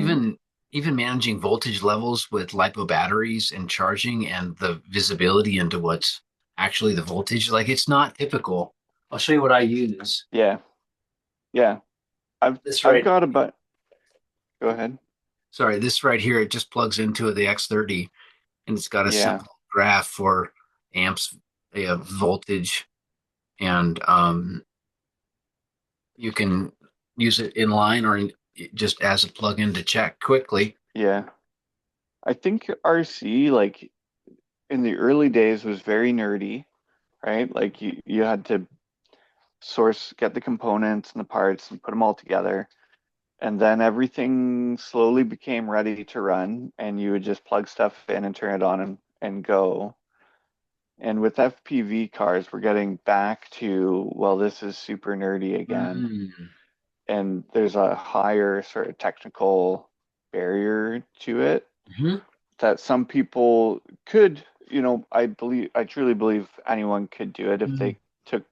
even managing voltage levels with lipo batteries and charging and the visibility into what's actually the voltage, like it's not typical. I'll show you what I use. yeah, yeah. I've This I've right, got a but go ahead. sorry, this right here, it just plugs into the X30 and it's got a Yeah, simple graph for amps, voltage, and you can use it in line or just as a plug-in to check quickly. yeah. I think RC like in the early days was very nerdy, right? Like you had to get the components and the parts and put them all together. And then everything slowly became ready to run, and you would just plug stuff in and turn it on and go. And with FPV cars, we're getting back to, well, this is super nerdy again. Mm. And there's a higher sort of technical barrier to it Mhm. that some people could, I truly believe anyone could do it if Mm. they took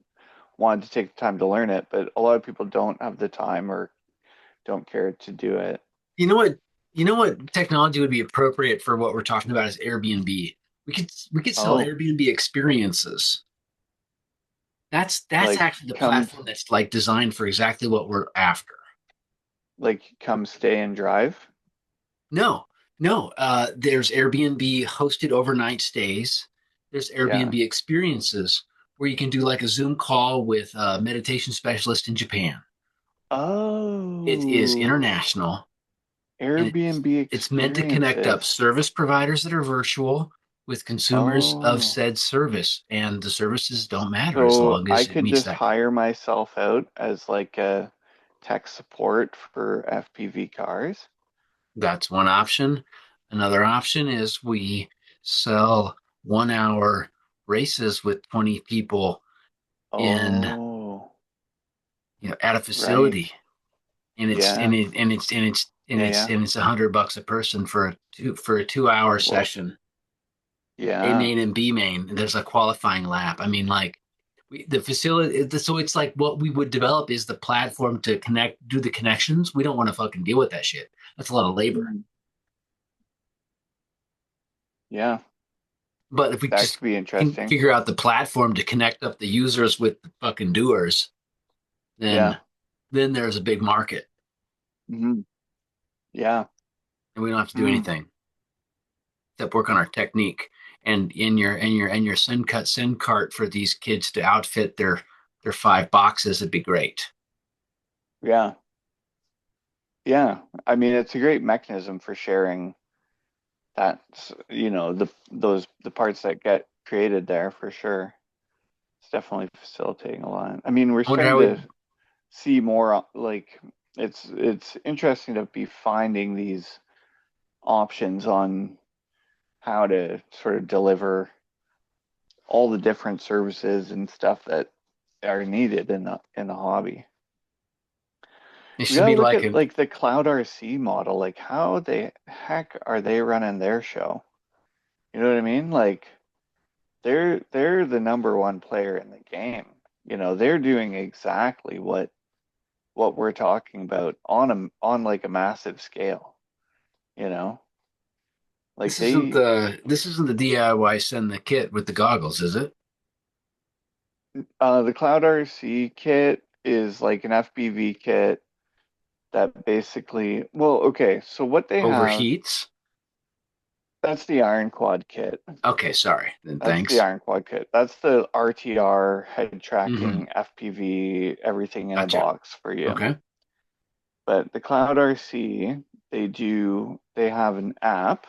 wanted to take the time to learn it, but a lot of people don't have the time or don't care to do it. You know what? You know what technology would be appropriate for what we're talking about is Airbnb. We could sell Oh, Airbnb experiences. That's like actually the come platform that's like designed for exactly what we're after. come stay and drive. No, no. There's Airbnb hosted overnight stays. There's Yeah. Airbnb experiences where you can do like a Zoom call with a meditation specialist in Japan. It is Oh, international and Airbnb it's meant to connect up experiences. service providers that are virtual with consumers of Oh, said service, and the services don't matter as so long I as it could meets just that. hire myself out as like a tech support for FPV cars. That's one option. Another option is we sell 1 hour races with 20 people in Oh, at a right. facility, and it's and Yeah. it and it's and it's and Yeah, it's yeah. and it's $100 a person for a 2 hour Well, session. A yeah. main and B main. And there's a qualifying lap. I mean, like the facility. So it's like what we would develop is the platform to do the connections. We don't want to fucking deal with that shit. That's a lot of labor. Mm, yeah, But if we that just could be can interesting. figure out the platform to connect up the users with the fucking doers, then Yeah. there's a big market, Hmm. Yeah. and we don't have to do Mm. anything except work on our technique. And in your send cart for these kids to outfit their 5 boxes would be great. Yeah. Yeah. I mean, it's a great mechanism for sharing that, the parts that get created there for sure. It's definitely facilitating a lot. I mean, we're I wonder starting how to we. see more like it's interesting to be finding these options on how to sort of deliver all the different services and stuff that are needed in the hobby. It We should gotta be look like at a. like the Cloud RC model. Like how the heck are they running their show? You know what I mean? Like they're the number one player in the game. They're doing exactly what we're talking about on like a massive scale, you know? Like they This isn't the DIY send the kit with the goggles, is it? the Cloud RC kit is like an FPV kit that basically, well, okay, so what they have, Overheats? that's the Iron Quad kit. Okay, sorry. Then That's the thanks. Iron Quad kit. That's the RTR head Mm-hmm. tracking FPV everything in a Gotcha. box for you. Okay. But the Cloud RC, they have an app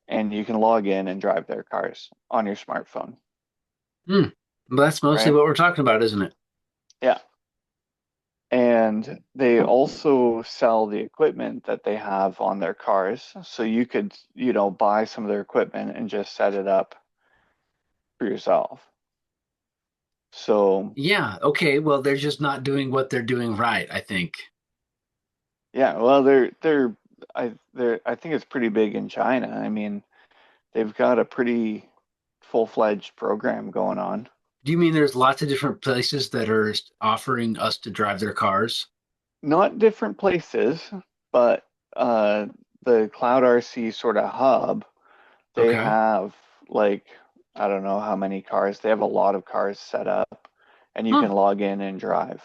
and you can log in and drive their cars on your smartphone, Hmm. Well, that's mostly right? what we're talking about, isn't it? Yeah. And they also sell the equipment that they have on their cars. So you could, buy some of their equipment and just set it up for yourself. So, Yeah. Okay. Well, they're just not doing what they're doing right, I think. yeah, well, I think it's pretty big in China. I mean, they've got a pretty full-fledged program going on. Do you mean there's lots of different places that are offering us to drive their cars? Not different places, but uh, the Cloud RC sort of hub, they Okay. have like, I don't know how many cars. They have a lot of cars set up, and you Huh. can log in and drive.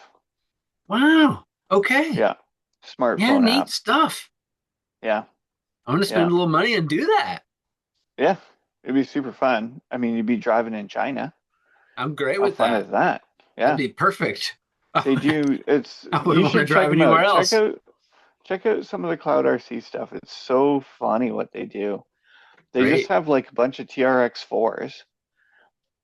Wow. Okay. Yeah, Yeah, smartphone neat app. stuff. Yeah, I'm gonna yeah, spend a little money and do that. yeah. It'd be super fun. I mean, you'd be driving in China. I'm great How with fun that. is that? That'd Yeah, be perfect. they do. I wouldn't You want to should check drive them anywhere out. else. Check out some of the Cloud RC stuff. It's so funny what they do. They just Great. have like a bunch of TRX fours,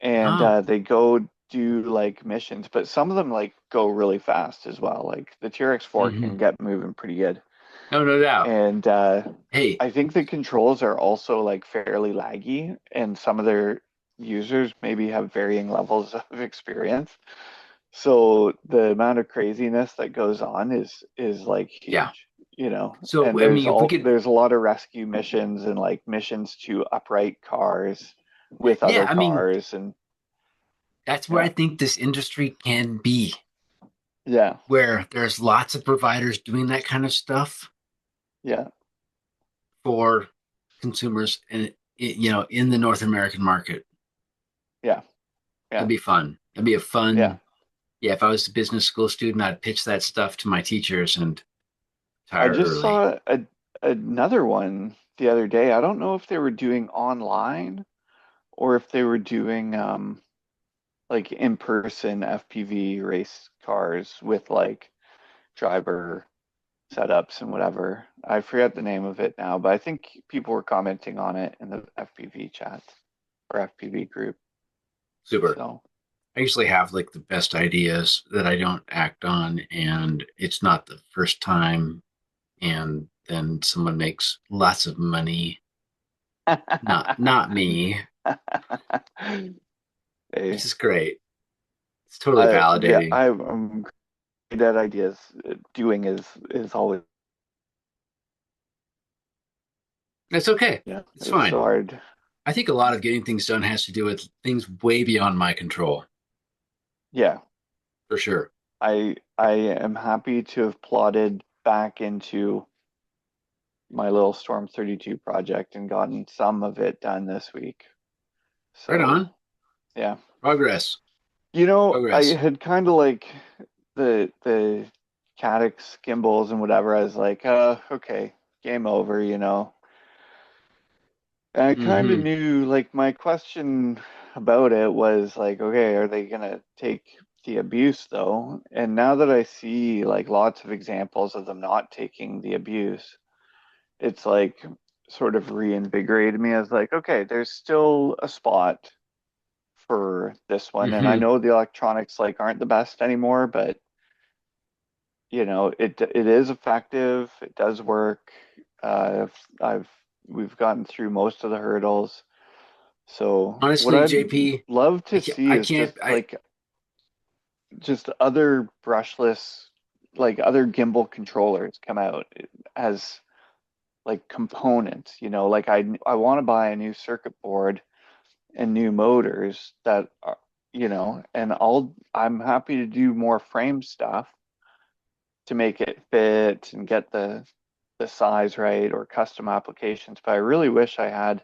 and Oh. they go do like missions, but some of them like go really fast as well. Like the TRX four can Hmm. get moving pretty good, No, no doubt. and Hey, I think the controls are also like fairly laggy, and some of their users maybe have varying levels of experience. So the amount of craziness that goes on is like yeah. huge. So And I mean, if we could, there's a lot of rescue missions and like missions to upright cars with yeah. other I mean, cars and that's where I yeah, think this industry can be, yeah, where there's lots of providers doing that kind of stuff yeah, for consumers, and in the North American market. yeah, That'd yeah, be fun. That'd be a yeah. fun. Yeah, if I was a business school student, I'd pitch that stuff to my teachers and I retire just early. saw another one the other day. I don't know if they were doing online or if they were doing like in-person FPV race cars with like driver setups and whatever. I forget the name of it now, but I think people were commenting on it in the FPV chat or FPV group. Super. So, I usually have like the best ideas that I don't act on, and it's not the first time. And then someone makes lots of money. Not me, which hey, is great. It's totally yeah, validating. I'm great at ideas. Doing is always, It's okay. yeah, It's it's so fine. hard. I think a lot of getting things done has to do with things way beyond my control, Yeah, for sure. I am happy to have plotted back into my little Storm 32 project and gotten some of it done this week. Right So, on. yeah. Progress. I Progress. had kind of like the Caddx gimbals and whatever. I was like, okay, game over. And I kind of Hmm. knew, like, my question about it was like, okay, are they gonna take the abuse though? And now that I see like lots of examples of them not taking the abuse, it's like sort of reinvigorated me. I was like, okay, there's still a spot for this one. And I Hmm. know the electronics like aren't the best anymore, but it is effective. It does work. I've we've gotten through most of the hurdles. So what Honestly, I'd JP, love I to can't. see I is can't. just other brushless, like other gimbal controllers come out as like components. Like I want to buy a new circuit board and new motors that are, and I'm happy to do more frame stuff to make it fit and get the size right or custom applications. But I really wish I had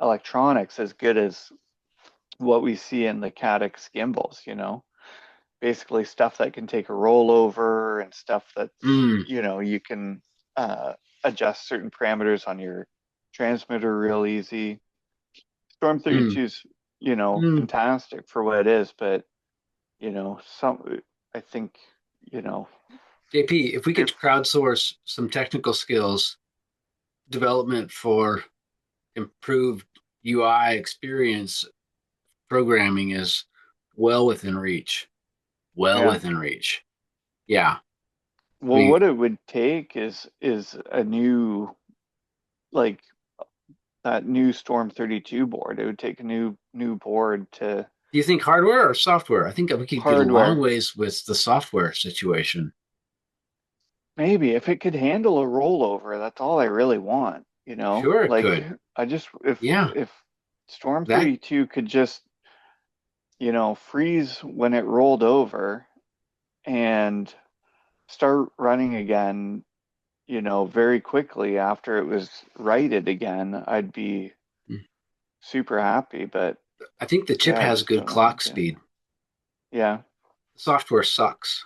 electronics as good as what we see in the Caddx gimbals, basically stuff that can take a rollover and stuff that's, Mm, you can adjust certain parameters on your transmitter real easy. Storm mm, 32 is, mm. fantastic for what it is, but, I think, you know, JP, if we could if, crowdsource some technical skills development for improved UI experience, programming is well within reach. Well yeah. within reach. Yeah. I Well, mean, what it would take is a new, like that new Storm 32 board. It would take a new board to do you think hardware or software? I think we could get a long hardware. ways with the software situation. Maybe if it could handle a rollover, that's all I really want, Sure, it Like could. I just if Yeah. if Storm That 32 could just, freeze when it rolled over and start running again, very quickly after it was righted again, I'd be super happy. But I think the chip yeah, I has just good don't know if clock it can. speed. Yeah, The software sucks.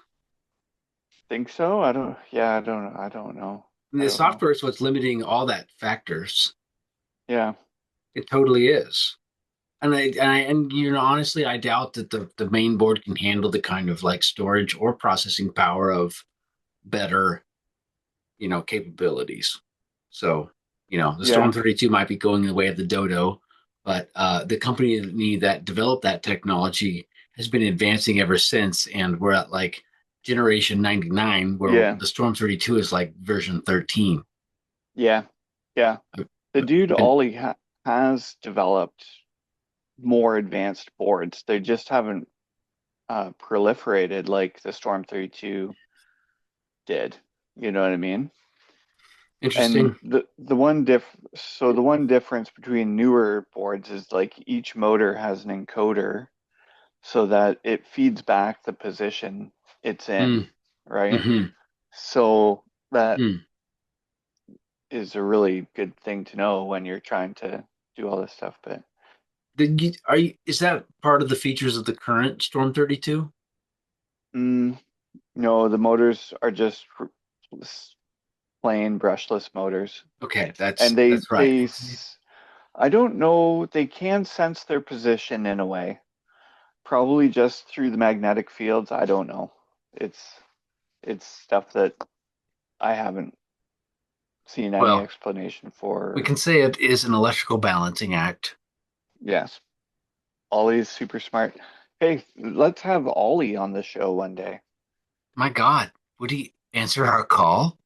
think so. I don't know. I mean, I the don't know. software is what's limiting all that factors. Yeah, It totally is. Honestly, I doubt that the main board can handle the kind of like storage or processing power of better, capabilities. So, the Storm yeah, 32 might be going the way of the Dodo, but the company that developed that technology has been advancing ever since, and we're at like generation 99, where yeah, the Storm 32 is like version 13. yeah, yeah. I've, The dude I've been Ollie has developed more advanced boards. They just haven't proliferated like the Storm 32 did. You know what I mean? And interesting. the one difference between newer boards is like each motor has an encoder so that it feeds back the position it's in, Mm, right? hmm So that mm. is a really good thing to know when you're trying to do all this stuff. But Is that part of the features of the current Storm 32? mm, no, the motors are just plain brushless motors, Okay, and that's right. I don't know, they can sense their position in a way, probably just through the magnetic fields. I don't know. It's it's stuff that I haven't seen any Well, explanation we for. can say it is an electrical balancing act. Yes, Ollie's super smart. Hey, let's have Ollie on the show one day. My God, would he answer our call?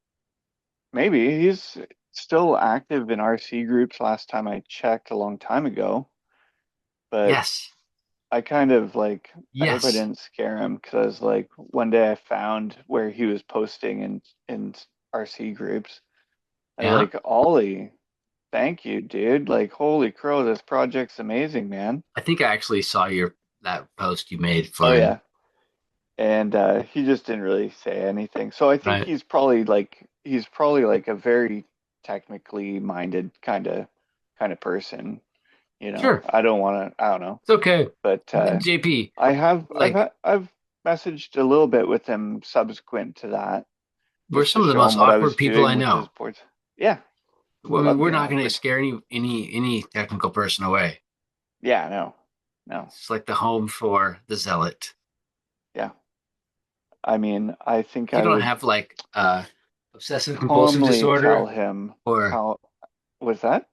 Maybe he's still active in RC groups last time I checked a long time ago, but Yes. I kind of like, I hope I Yes. didn't scare him because I was like, one day I found where he was posting in RC groups. I was Yeah. like, Ollie, thank you, dude. Like, holy crow, this project's amazing, man. I think I actually saw your that post you made Oh for him. yeah. And he just didn't really say anything. So I think Right. he's probably like a very technically minded kind of person. Sure. I don't know. It's okay. But JP, like I've messaged a little bit with him subsequent to that, we're just to some of the show most him what I awkward was people I doing with his know. boards. Yeah, Well, I mean, love we're being not going to awkward. scare any technical person away. Yeah, no, It's like the home for the zealot. yeah. I mean, I think You I don't would have like obsessive compulsive calmly tell disorder, him or how was that.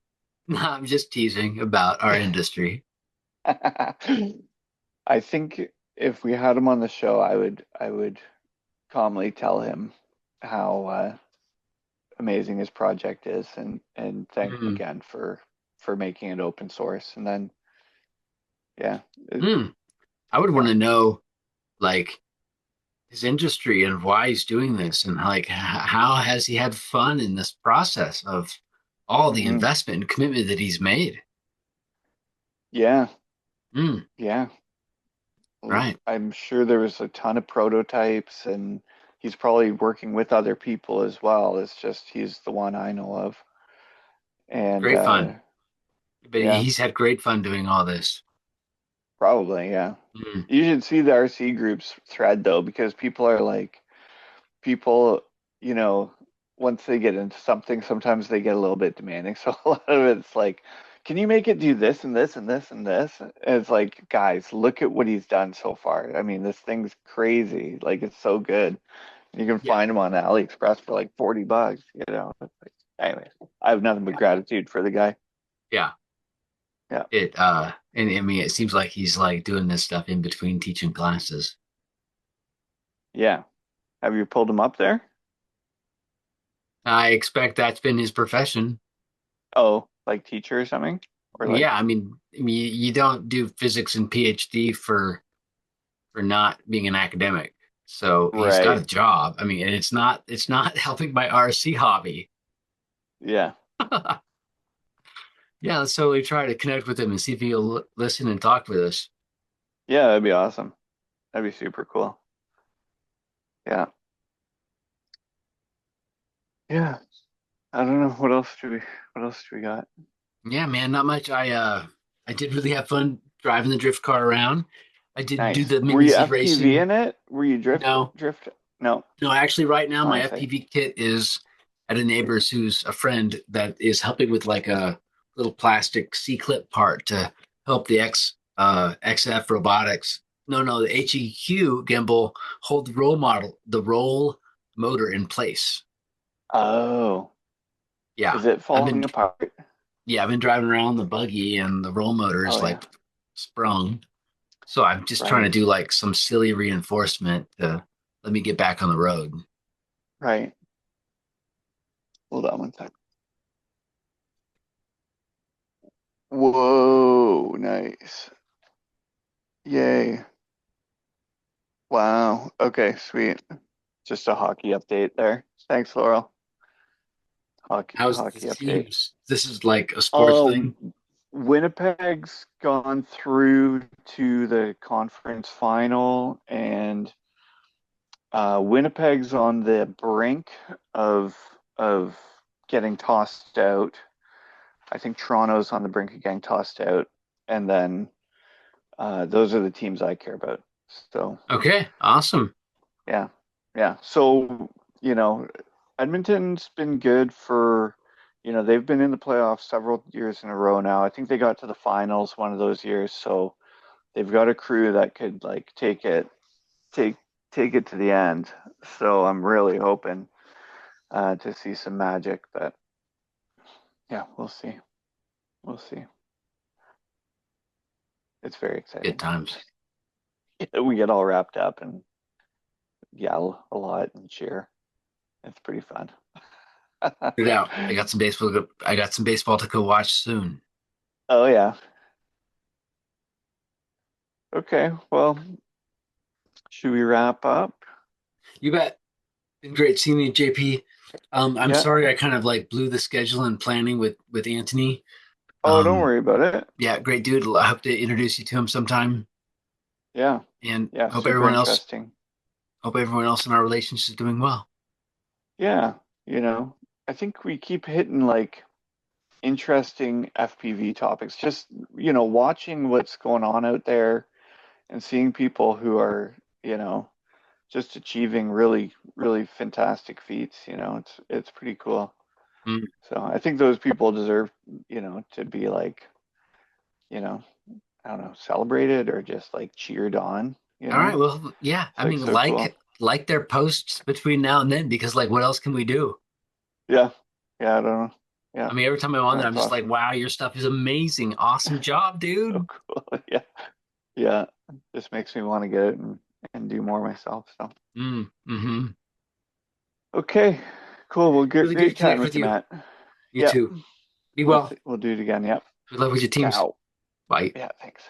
no, I'm just teasing about our industry. I think if we had him on the show, I would calmly tell him how amazing his project is, and thank him Mm. again for making it open source. And then yeah, Mm. I would want yeah, to know like his industry and why he's doing this, and like how has he had fun in this process of all the hmm investment and commitment that he's made. Yeah, Mm, yeah. right. I'm sure there was a ton of prototypes, and he's probably working with other people as well. It's just he's the one I know of. And Great fun. But yeah, he's had great fun doing all this. probably, yeah. Mm. You should see the RC groups thread though, because people are like, people, you know, once they get into something, sometimes they get a little bit demanding. So a lot of it's like, can you make it do this and this and this and this? And it's like, guys, look at what he's done so far. I mean, this thing's crazy. Like, it's so good. You can Yeah. find them on AliExpress for like $40, you know. It's like, anyways, I have nothing but gratitude for the guy. Yeah. Yeah. And I mean, it seems like he's like doing this stuff in between teaching classes. Yeah. Have you pulled him up there? I expect that's been his profession. Oh, like teacher or something? Or like, Yeah, I mean, you don't do physics and PhD for not being an academic. So he's got a right. job. I mean, and it's not helping my RC hobby. Yeah. Yeah, let's totally try to connect with him and see if he'll listen and talk with us. Yeah, that'd be awesome. That'd be super cool. Yeah. Yeah. I don't know what else do we got? Yeah, man, not much. I did really have fun driving the drift car around. I did do Nice. the Were mini you Z FPV racing. in it? Were you No, drift? No. no, actually, right now my I see. FPV kit is at a neighbor's who's a friend that is helping with like a little plastic C clip part to help the XF robotics. No, the HEQ gimbal hold the roll motor in place. Oh, Yeah, is it I've been falling apart? yeah I've been driving around the buggy and the roll motor Oh is yeah. like sprung. So I'm just trying to Right. do like some silly reinforcement to let me get back on the road. Right. Hold on one sec. Whoa, nice. Yay. Wow. Okay, sweet. Just a hockey update there. Thanks, Laurel. How's the Hockey update. teams? This is like a sports Oh, thing. Winnipeg's gone through to the conference final, and Winnipeg's on the brink of getting tossed out. I think Toronto's on the brink of getting tossed out, and then those are the teams I care about. So Okay, awesome. yeah, yeah. So you know, Edmonton's been good for, they've been in the playoffs several years in a row now. I think they got to the finals one of those years, so they've got a crew that could like take take it to the end. So I'm really hoping to see some magic, but yeah, we'll see. We'll see. It's very Good exciting. times. We get all wrapped up and yell a lot and cheer. It's pretty fun. Get out. I got some baseball to go watch soon. Oh yeah. Okay. Well, should we wrap up? You bet. Been great seeing you, JP. I'm Yeah. sorry I kind of like blew the schedule and planning with Anthony. Oh, don't Um, worry about it. yeah, great dude. I hope to introduce you to him sometime. Yeah. And Yeah. Super interesting. hope everyone else in our relationship is doing well. Yeah. You know, I think we keep hitting like interesting FPV topics. Just, watching what's going on out there and seeing people who are, just achieving really, really fantastic feats. It's pretty cool. Mm. So I think those people deserve, to be like, you know, I don't know, celebrated or just like cheered on. All right. Well, yeah. It's I like mean, so cool. like their posts between now and then because like what else can we do? Yeah, yeah, I don't know. Yeah, I mean, every time I'm on there, I'm that's just like, awesome. wow, your stuff is amazing. Awesome job, So dude. cool. Yeah, yeah. Just makes me want to get it and do more myself. So Mm-hmm. okay, cool. Well, Really good great to chatting connect with with you, you. Matt. You Yep, too. Be well. we'll do it again. Yep. Good luck with your teams. Ciao. Bye. Yeah, thanks.